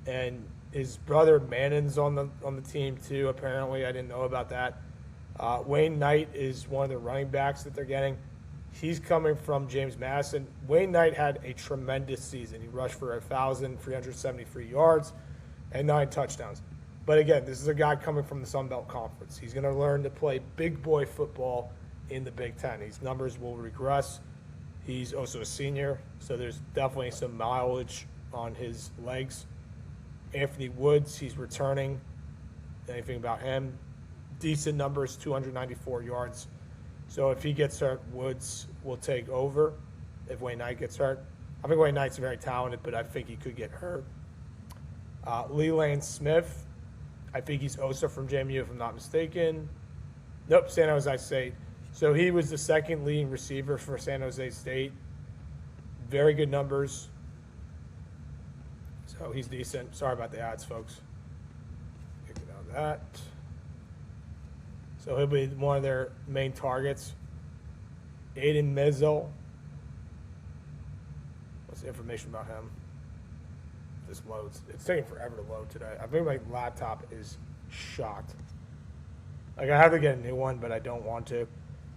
And his brother Mannon's on the team too, apparently. I didn't know about that. Wayne Knight is one of the running backs that they're getting. He's coming from James Madison. Wayne Knight had a tremendous season. He rushed for 1,373 yards and 9 touchdowns. But again, this is a guy coming from the Sun Belt Conference. He's going to learn to play big boy football in the Big Ten. His numbers will regress. He's also a senior, so there's definitely some mileage on his legs. Anthony Woods, he's returning. Anything about him? Decent numbers, 294 yards. So if he gets hurt, Woods will take over if Wayne Knight gets hurt. I think Wayne Knight's very talented, but I think he could get hurt. Leland Smith, I think he's also from JMU if I'm not mistaken. Nope, San Jose State. So he was the second leading receiver for San Jose State. Very good numbers. So he's decent. Sorry about the ads, folks. Take it out of that. So he'll be one of their main targets. Aiden Mezzo. What's the information about him? This loads. It's taking forever to load today. I think my laptop is shocked. Like, I have to get a new one, but I don't want to.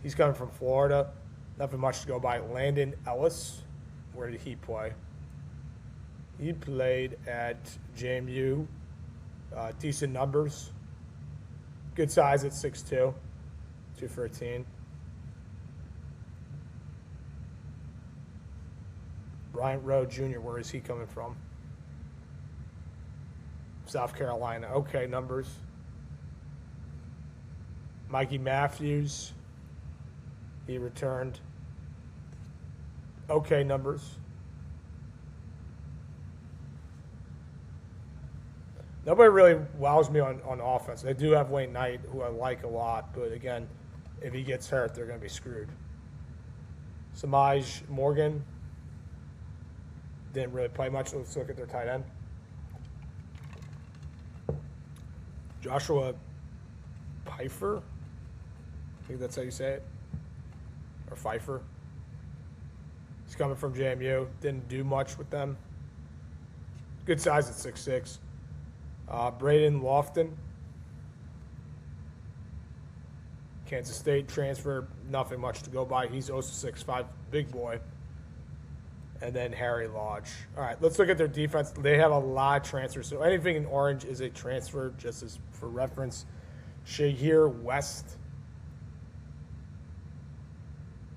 He's coming from Florida. Nothing much to go by. Landon Ellis. Where did he play? He played at JMU. Decent numbers. Good size at 6'2", 213. Bryant Rowe Jr., where is he coming from? South Carolina. Okay, numbers. Mikey Matthews. He returned. Okay, numbers. Nobody really wows me on offense. They do have Wayne Knight, who I like a lot, but again, if he gets hurt, they're going to be screwed. Samaj Morgan didn't really play much. Let's look at their tight end. Joshua Pfeiffer. I think that's how you say it. Or Pfeiffer. He's coming from JMU. Didn't do much with them. Good size at 6'6". Braden Lofton. Kansas State transfer. Nothing much to go by. He's also 6'5", big boy. And then Harry Lodge. All right, let's look at their defense. They have a lot of transfers. So anything in orange is a transfer, just as for reference. Shahir West.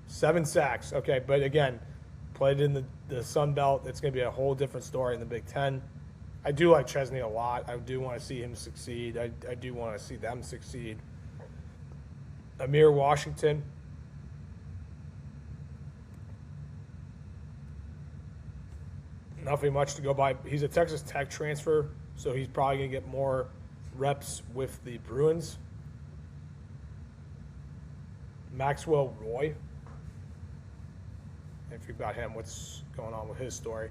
7 sacks. Okay, but again, played in the Sun Belt. It's going to be a whole different story in the Big Ten. I do like Chesney a lot. I do want to see him succeed. I do want to see them succeed. Amir Washington. Nothing much to go by. He's a Texas Tech transfer, so he's probably going to get more reps with the Bruins. Maxwell Roy. If you've got him, what's going on with his story?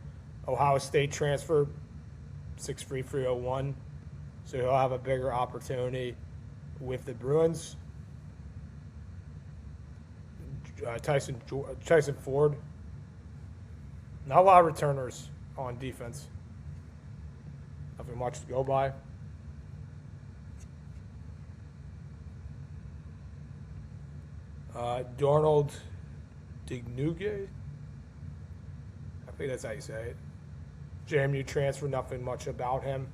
Ohio State transfer, 6'3", 301. So he'll have a bigger opportunity with the Bruins. Tyson Ford. Not a lot of returners on defense. Nothing much to go by. Darnold Dignuge. I think that's how you say it. JMU transfer, nothing much about him.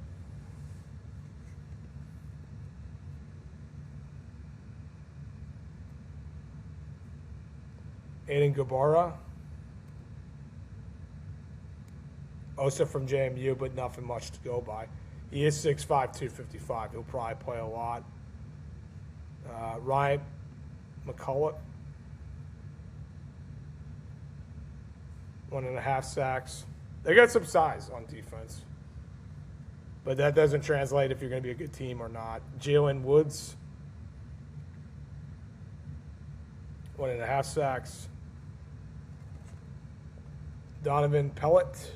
Aiden Gabara. Also from JMU, but nothing much to go by. He is 6'5", 255. He'll probably play a lot. Ryan McCullough. 1.5 sacks. They got some size on defense. But that doesn't translate if you're going to be a good team or not. Jalen Woods. 1.5 sacks. Donovan Pellet.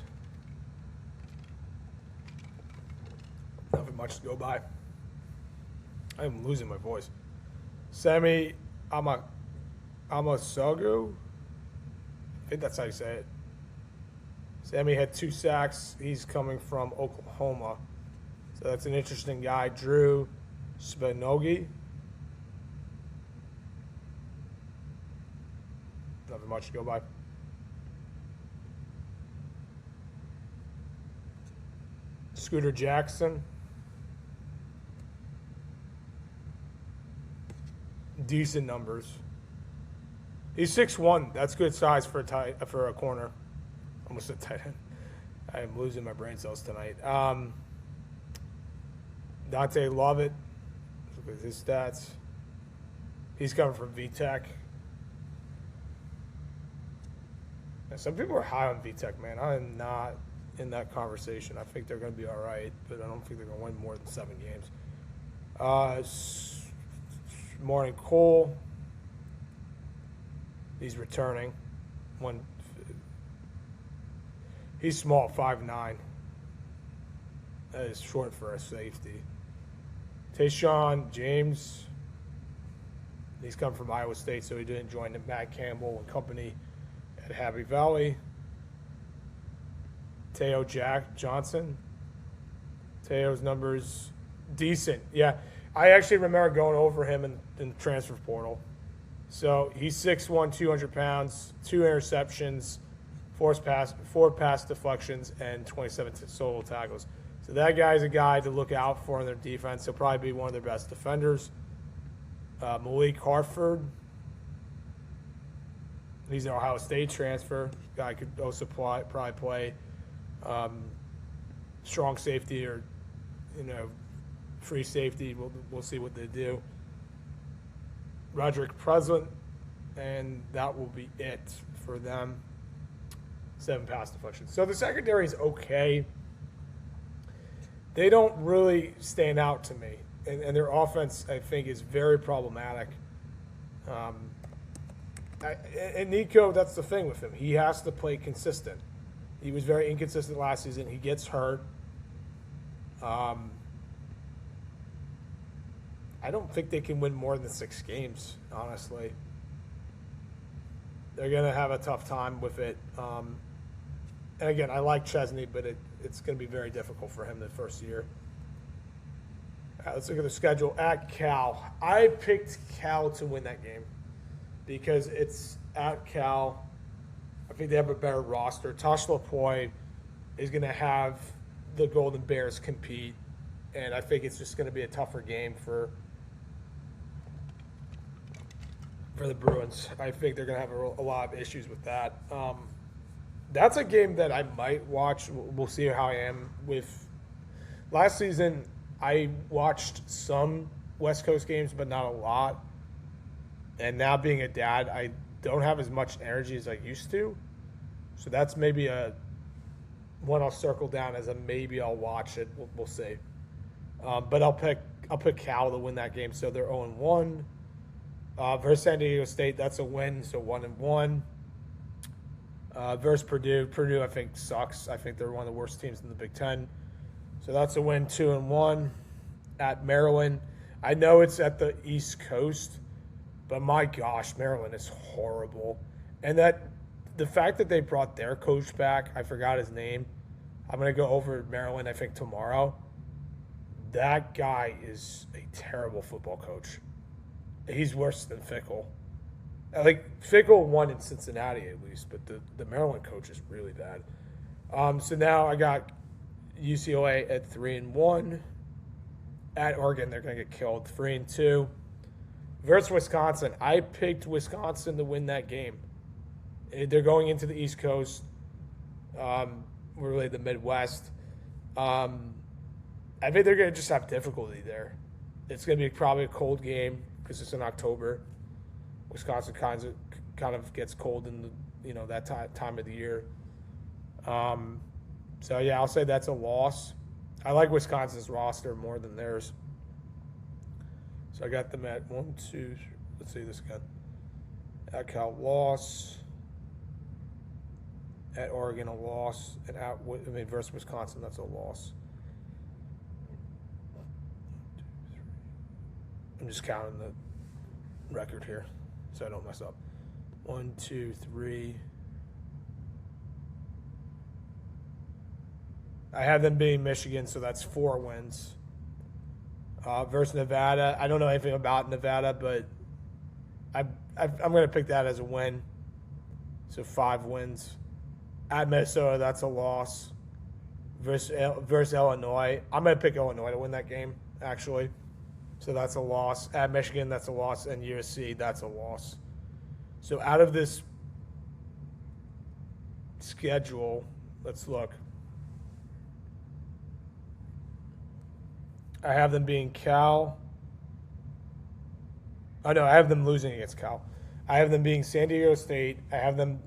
Nothing much to go by. I am losing my voice. Semi Amasogo. I think that's how you say it. Sammy had 2 sacks. He's coming from Oklahoma. So that's an interesting guy. Drew Spinogi. Nothing much to go by. Scooter Jackson. Decent numbers. He's 6'1". That's good size for a corner. Almost a tight end. I am losing my brain cells tonight. Dante Lovett. Look at his stats. He's coming from VTech. And some people are high on VTech, man. I am not in that conversation. I think they're going to be all right, but I don't think they're going to win more than 7 games. Morning Cole. He's returning. He's small, 5'9". That is short for a safety. Tayshawn James. He's come from Iowa State, so he didn't join Matt Campbell and company at Happy Valley. Teo Johnson. Teo's numbers decent. Yeah, I actually remember going over him in the transfer portal. So he's 6'1", 200 pounds, 2 interceptions, 4 pass deflections, and 27 solo tackles. So that guy's a guy to look out for in their defense. He'll probably be one of their best defenders. Malik Harford. He's an Ohio State transfer. Guy could also probably play strong safety or, free safety. We'll see what they do. Roderick Present, and that will be it for them. 7 pass deflections. So the secondary is okay. They don't really stand out to me, and their offense, I think, is very problematic. And Rico, that's the thing with him. He has to play consistent. He was very inconsistent last season. He gets hurt. I don't think they can win more than 6 games, honestly. They're going to have a tough time with it. And again, I like Chesney, but it's going to be very difficult for him the first year. All right, let's look at the schedule at Cal. I picked Cal to win that game because it's at Cal. I think they have a better roster. Tosh LaPoy is going to have the Golden Bears compete, and I think it's just going to be a tougher game for the Bruins. I think they're going to have a lot of issues with that. That's a game that I might watch. We'll see how I am with. Last season, I watched some West Coast games, but not a lot. And now being a dad, I don't have as much energy as I used to. So that's maybe one I'll circle down as a maybe I'll watch it. We'll see. But I'll pick Cal to win that game. So they're 0-1. Versus San Diego State, that's a win. So 1-1. Versus Purdue, I think sucks. I think they're one of the worst teams in the Big Ten. So that's a win, 2-1. At Maryland, I know it's at the East Coast, but my gosh, Maryland is horrible. And the fact that they brought their coach back, I forgot his name. I'm going to go over Maryland, I think, tomorrow. That guy is a terrible football coach. He's worse than Fickle. Fickle won in Cincinnati at least, but the Maryland coach is really bad. So now I got UCLA at 3-1. At Oregon, they're going to get killed. 3-2. Versus Wisconsin, I picked Wisconsin to win that game. They're going into the East Coast, really the Midwest. I think they're going to just have difficulty there. It's going to be probably a cold game because it's in October. Wisconsin kind of gets cold in that time of the year. So yeah, I'll say that's a loss. I like Wisconsin's roster more than theirs. So I got them at 1, 2. Let's see this again. At Cal, loss. At Oregon, a loss. And versus Wisconsin, that's a loss. 1, 2, 3. I'm just counting the record here so I don't mess up. 1, 2, 3. I have them being Michigan, so that's 4 wins. Versus Nevada, I don't know anything about Nevada, but I'm going to pick that as a win. So 5 wins. At Minnesota, that's a loss. Versus Illinois, I'm going to pick Illinois to win that game, actually. So that's a loss. At Michigan, that's a loss. And USC, that's a loss. So out of this schedule, let's look. I have them being Cal. Oh, no, I have them losing against Cal. I have them being San Diego State. I have them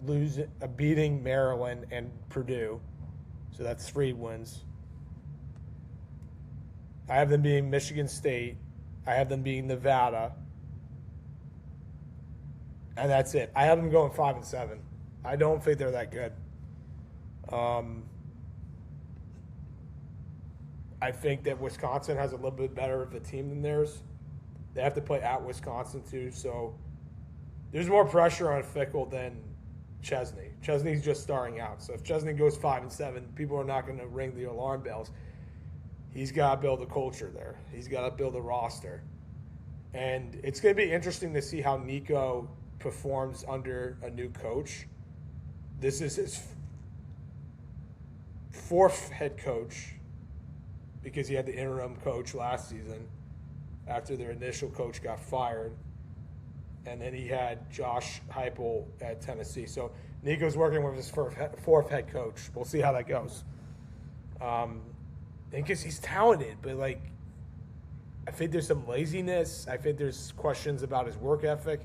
beating Maryland and Purdue. So that's 3 wins. I have them being Michigan State. I have them being Nevada. and that's it. I have them going 5-7. I don't think they're that good. I think that Wisconsin has a little bit better of a team than theirs. They have to play at Wisconsin too, so there's more pressure on Fickell than Chesney. Chesney's just starting out, so if Chesney goes 5-7, people are not going to ring the alarm bells. He's got to build a culture there. He's got to build a roster, and it's going to be interesting to see how Nico performs under a new coach. This is his fourth head coach because he had the interim coach last season after their initial coach got fired. And then he had Josh Heupel at Tennessee. So Nico's working with his fourth head coach. We'll see how that goes. And because he's talented, but like, I think there's some laziness. I think there's questions about his work ethic.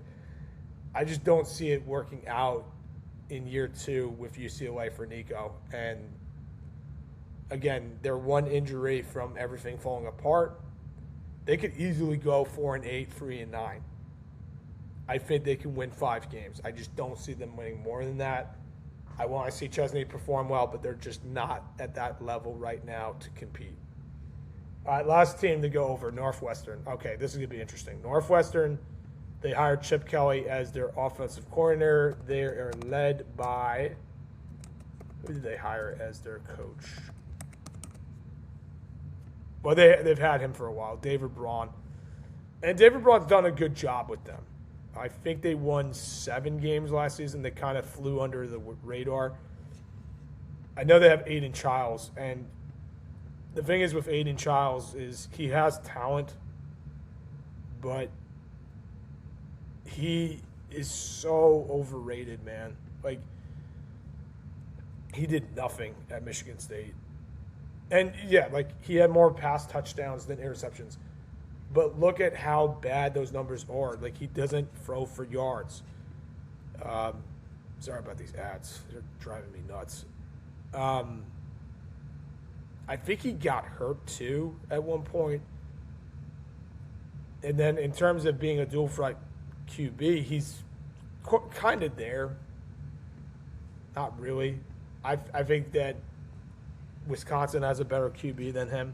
I just don't see it working out in year 2 with UCLA for Nico. And again, they're one injury from everything falling apart. They could easily go 4-8, 3-9. I think they can win 5 games. I just don't see them winning more than that. I want to see Chesney perform well, but they're just not at that level right now to compete. All right, last team to go over, Northwestern. Okay, this is going to be interesting. Northwestern, they hired Chip Kelly as their offensive coordinator. They are led by – who did they hire as their coach? Well, they've had him for a while, David Braun. And David Braun's done a good job with them. I think they won 7 games last season. They kind of flew under the radar. I know they have Aiden Childs, and the thing is with Aiden Childs is he has talent, but he is so overrated, man. Like, he did nothing at Michigan State. And, yeah, like, he had more pass touchdowns than interceptions. But look at how bad those numbers are. Like, he doesn't throw for yards. Sorry about these ads. They're driving me nuts. I think he got hurt, too, at one point. And then in terms of being a dual threat QB, he's kind of there. Not really. I think that Wisconsin has a better QB than him.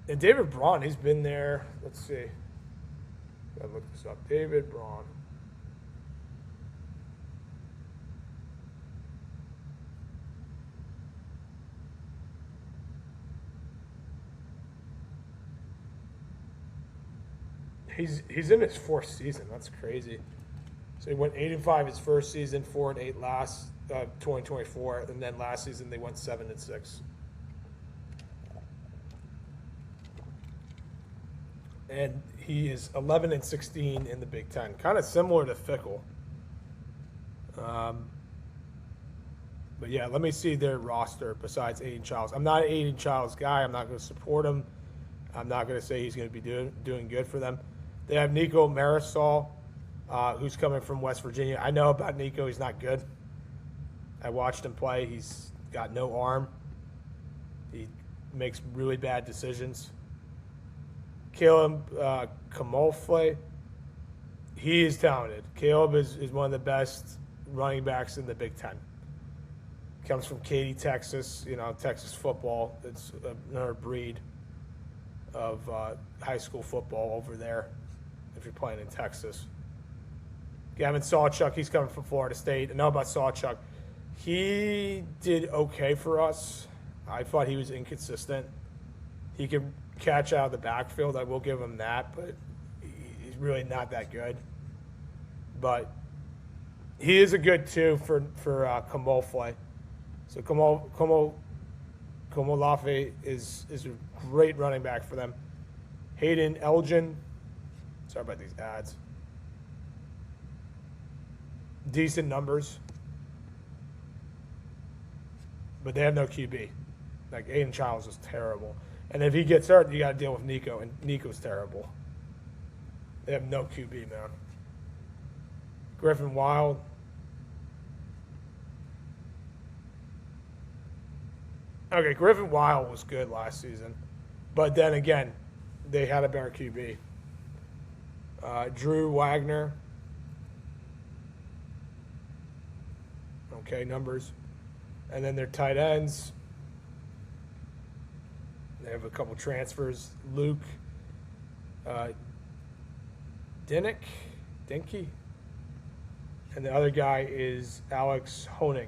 And David Braun, he's been there. Let's see. Gotta look this up. David Braun. He's in his 4th season. That's crazy. So he went 8-5 his first season, 4-8 last 2024, and then last season they went 7-6. And he is 11-16 in the Big Ten, kind of similar to Fickell. But yeah, let me see their roster besides Aiden Childs. I'm not an Aiden Childs guy. I'm not going to support him. I'm not going to say he's going to be doing good for them. They have Nico Marisol, who's coming from West Virginia. I know about Nico. He's not good. I watched him play. He's got no arm. He makes really bad decisions. Caleb Kamolfle, he is talented. Caleb is one of the best running backs in the Big Ten. Comes from Katy, Texas. You know, Texas football. It's another breed of high school football over there if you're playing in Texas. Gavin Sawchuk, he's coming from Florida State. I know about Sawchuk. He did okay for us. I thought he was inconsistent. He could catch out of the backfield. I will give him that, but he's really not that good. But he is a good two for Kamolfle. So Kamolafe is a great running back for them. Hayden Elgin, sorry about these ads. Decent numbers, but they have no QB. Like, Aiden Childs is terrible. And if he gets hurt, you got to deal with Nico, and Nico's terrible. They have no QB, man. Griffin Wild. Okay, Griffin Wild was good last season. But then again, they had a better QB. Drew Wagner. Okay, numbers. And then their tight ends. They have a couple transfers. Luke Dinky. And the other guy is Alex Honig,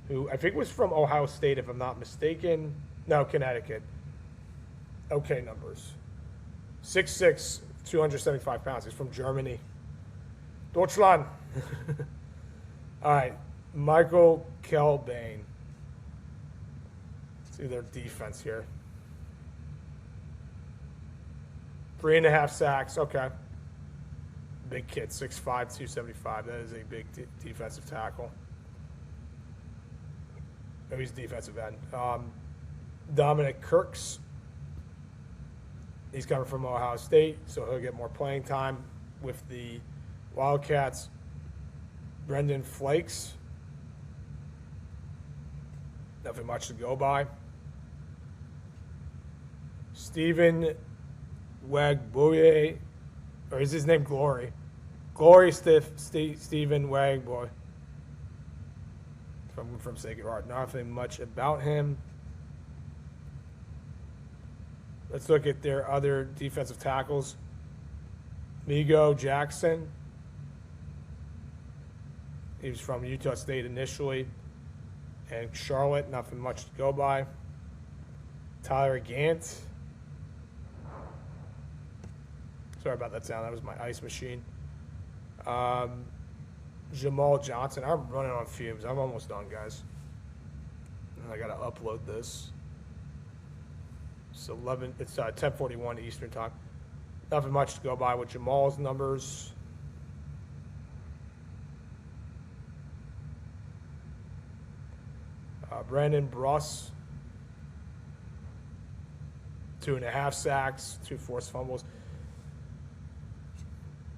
who I think was from Ohio State, if I'm not mistaken. No, Connecticut. Okay, numbers. 6'6", 275 pounds. He's from Germany. Deutschland. All right, Michael Kelbane. Let's see their defense here. 3.5 sacks. Okay. Big kid, 6'5", 275. That is a big defensive tackle. Oh, he's defensive end. Dominic Kirks. He's coming from Ohio State, so he'll get more playing time with the Wildcats. Brendan Flakes. Nothing much to go by. Stephen Wagboye, or is his name Glory? Glory Stephen Wagboy. From Sacred Heart. Nothing much about him. Let's look at their other defensive tackles. Migo Jackson. He was from Utah State initially. And Charlotte, nothing much to go by. Tyler Gant. Sorry about that sound. That was my ice machine. Jamal Johnson. I'm running on fumes. I'm almost done, guys. And I got to upload this. It's 10:41 Eastern time. Nothing much to go by with Jamal's numbers. Brandon Bruss. 2.5 sacks, 2 forced fumbles.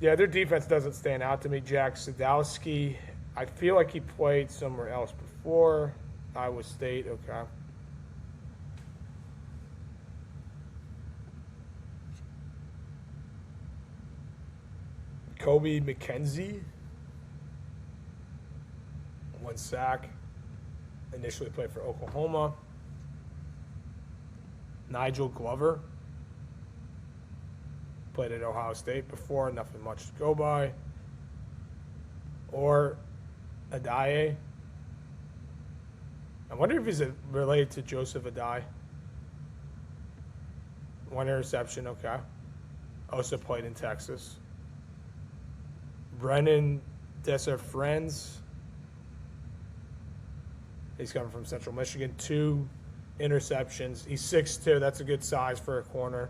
Yeah, their defense doesn't stand out to me. Jack Sadowski, I feel like he played somewhere else before. Iowa State, okay. Kobe McKenzie, 1 sack. Initially played for Oklahoma. Nigel Glover. Played at Ohio State before, nothing much to go by. Or Adaye. I wonder if he's related to Joseph Adaye. 1 interception, okay. Also played in Texas. Brennan Desafrens. He's coming from Central Michigan. 2 interceptions. He's 6'2". That's a good size for a corner.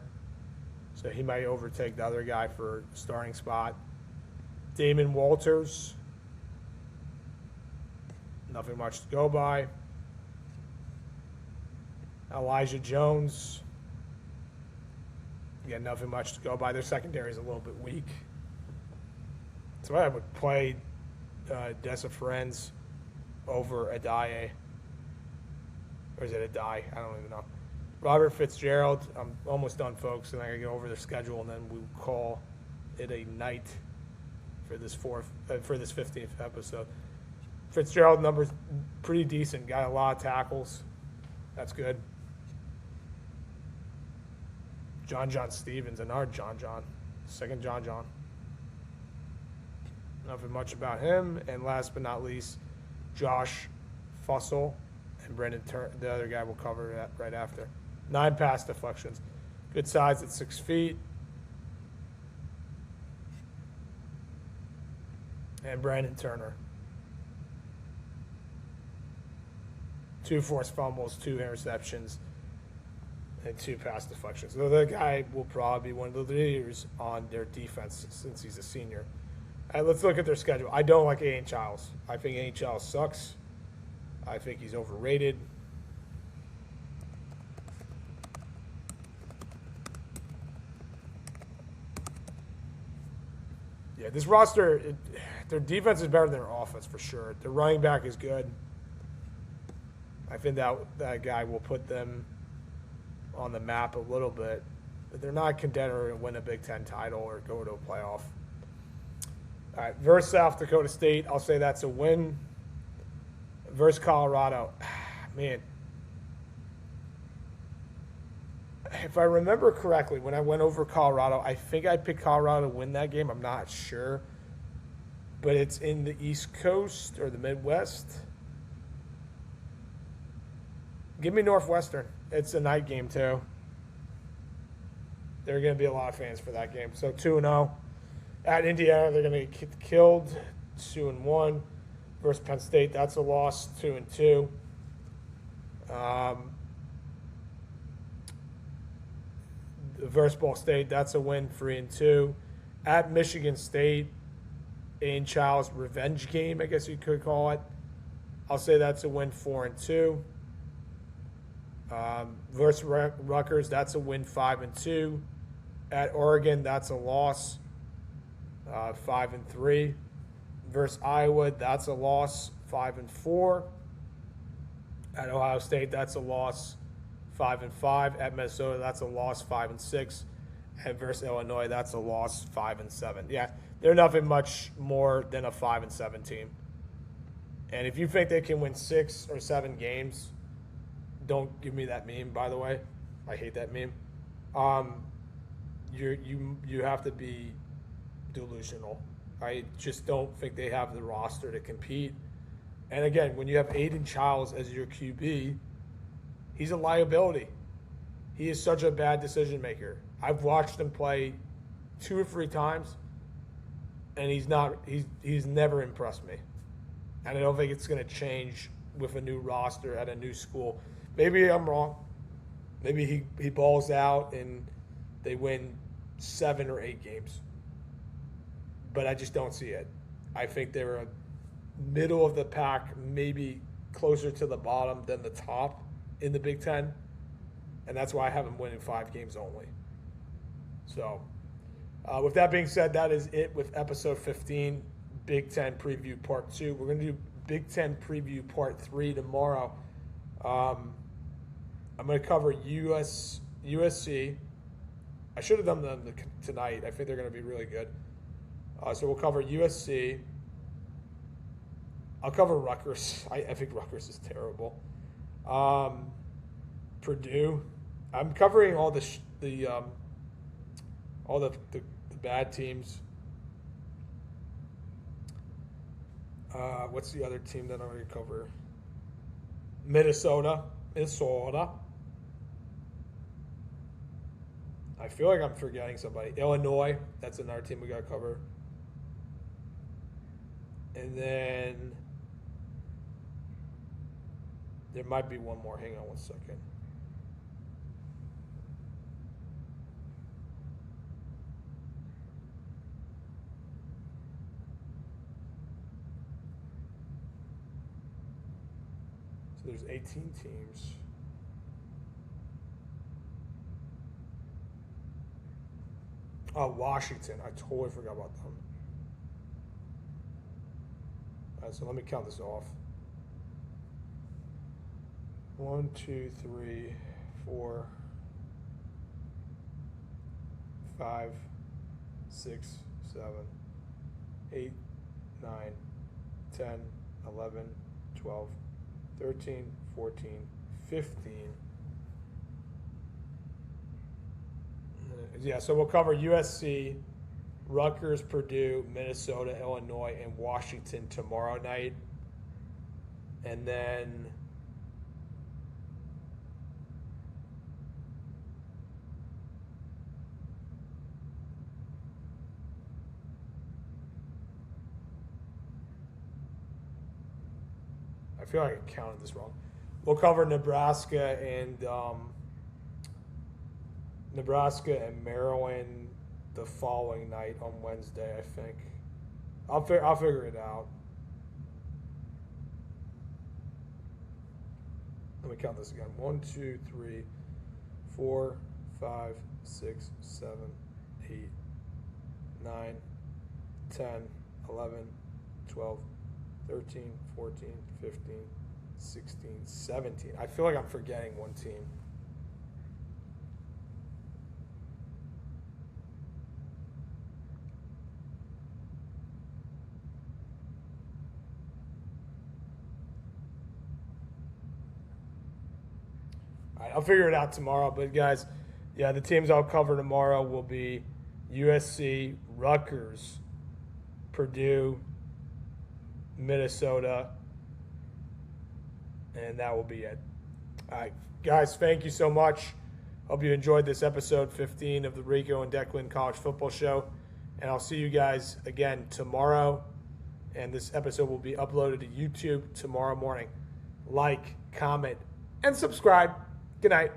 So he might overtake the other guy for a starting spot. Damon Walters. Nothing much to go by. Elijah Jones. Again, nothing much to go by. Their secondary is a little bit weak. So I would play Desafrens over Adaye. Or is it Adaye? I don't even know. Robert Fitzgerald. I'm almost done, folks, and I gotta go over the schedule, and then we'll call it a night for this 15th episode. Fitzgerald numbers pretty decent. Got a lot of tackles. That's good. John Stevens, another John. Second John. Nothing much about him. And last but not least, Josh Fussell and Brendan the other guy will cover that right after. 9 pass deflections. Good size at 6 feet. And Brandon Turner. 2 forced fumbles, 2 interceptions, and 2 pass deflections. So the guy will probably be one of the leaders on their defense since he's a senior. All right, let's look at their schedule. I don't like A.N. Childs. I think A.N. Childs sucks. I think he's overrated. Yeah, this roster, their defense is better than their offense for sure. Their running back is good. I think that guy will put them on the map a little bit. They're not a contender to win a Big Ten title or go to a playoff. All right, versus South Dakota State, I'll say that's a win. Versus Colorado, man. If I remember correctly, when I went over Colorado, I think I picked Colorado to win that game. I'm not sure. But it's in the East Coast or the Midwest. Give me Northwestern. It's a night game, too. There are going to be a lot of fans for that game. So 2-0. At Indiana, they're going to get killed. 2-1. Versus Penn State, that's a loss. 2-2. Versus Ball State, that's a win. 3-2. At Michigan State, in Child's revenge game, I guess you could call it. I'll say that's a win. 4-2. Versus Rutgers, that's a win. 5-2. At Oregon, that's a loss. 5-3. Versus Iowa, that's a loss. 5-4. At Ohio State, that's a loss. 5-5. At Minnesota, that's a loss. 5-6. And versus Illinois, that's a loss. 5-7. Yeah, they're nothing much more than a 5-7 team. And if you think they can win 6 or 7 games, don't give me that meme. By the way, I hate that meme. You have to be delusional. I just don't think they have the roster to compete. And again, when you have Aiden Childs as your QB, he's a liability. He is such a bad decision maker. I've watched him play 2 or 3 times, and he's never impressed me. And I don't think it's going to change with a new roster at a new school. Maybe I'm wrong. Maybe he balls out and they win 7 or 8 games. But I just don't see it. I think they're a middle of the pack, maybe closer to the bottom than the top in the Big Ten. And that's why I have them winning 5 games only. So, with that being said, that is it with episode 15, Big Ten Preview Part 2. We're going to do Big Ten Preview Part 3 tomorrow. I'm going to cover USC. I should have done them tonight. I think they're going to be really good. So we'll cover USC. I'll cover Rutgers. I think Rutgers is terrible. Purdue. I'm covering all the bad teams. What's the other team that I'm going to cover? Minnesota. I feel like I'm forgetting somebody. Illinois. That's another team we got to cover. And then there might be one more. Hang on one second. So there's 18 teams. Oh, Washington. I totally forgot about them. All right, so let me count this off. 1, 2, 3, 4, 5, 6, 7, 8, 9, 10, 11, 12, 13, 14, 15. Yeah, so we'll cover USC, Rutgers, Purdue, Minnesota, Illinois, and Washington tomorrow night. And then I feel like I counted this wrong. We'll cover Nebraska and Maryland the following night on Wednesday, I think. I'll figure it out. Let me count this again. 1, 2, 3, 4, 5, 6, 7, 8, 9, 10, 11, 12, 13, 14, 15, 16, 17. I feel like I'm forgetting one team. right, I'll figure it out tomorrow. But, guys, yeah, the teams I'll cover tomorrow will be USC, Rutgers, Purdue, Minnesota, and that will be it. All right, guys, thank you so much. Hope you enjoyed this episode 15 of the Rico and Declan College Football Show. And I'll see you guys again tomorrow. And this episode will be uploaded to YouTube tomorrow morning. Like, comment, and subscribe. Good night.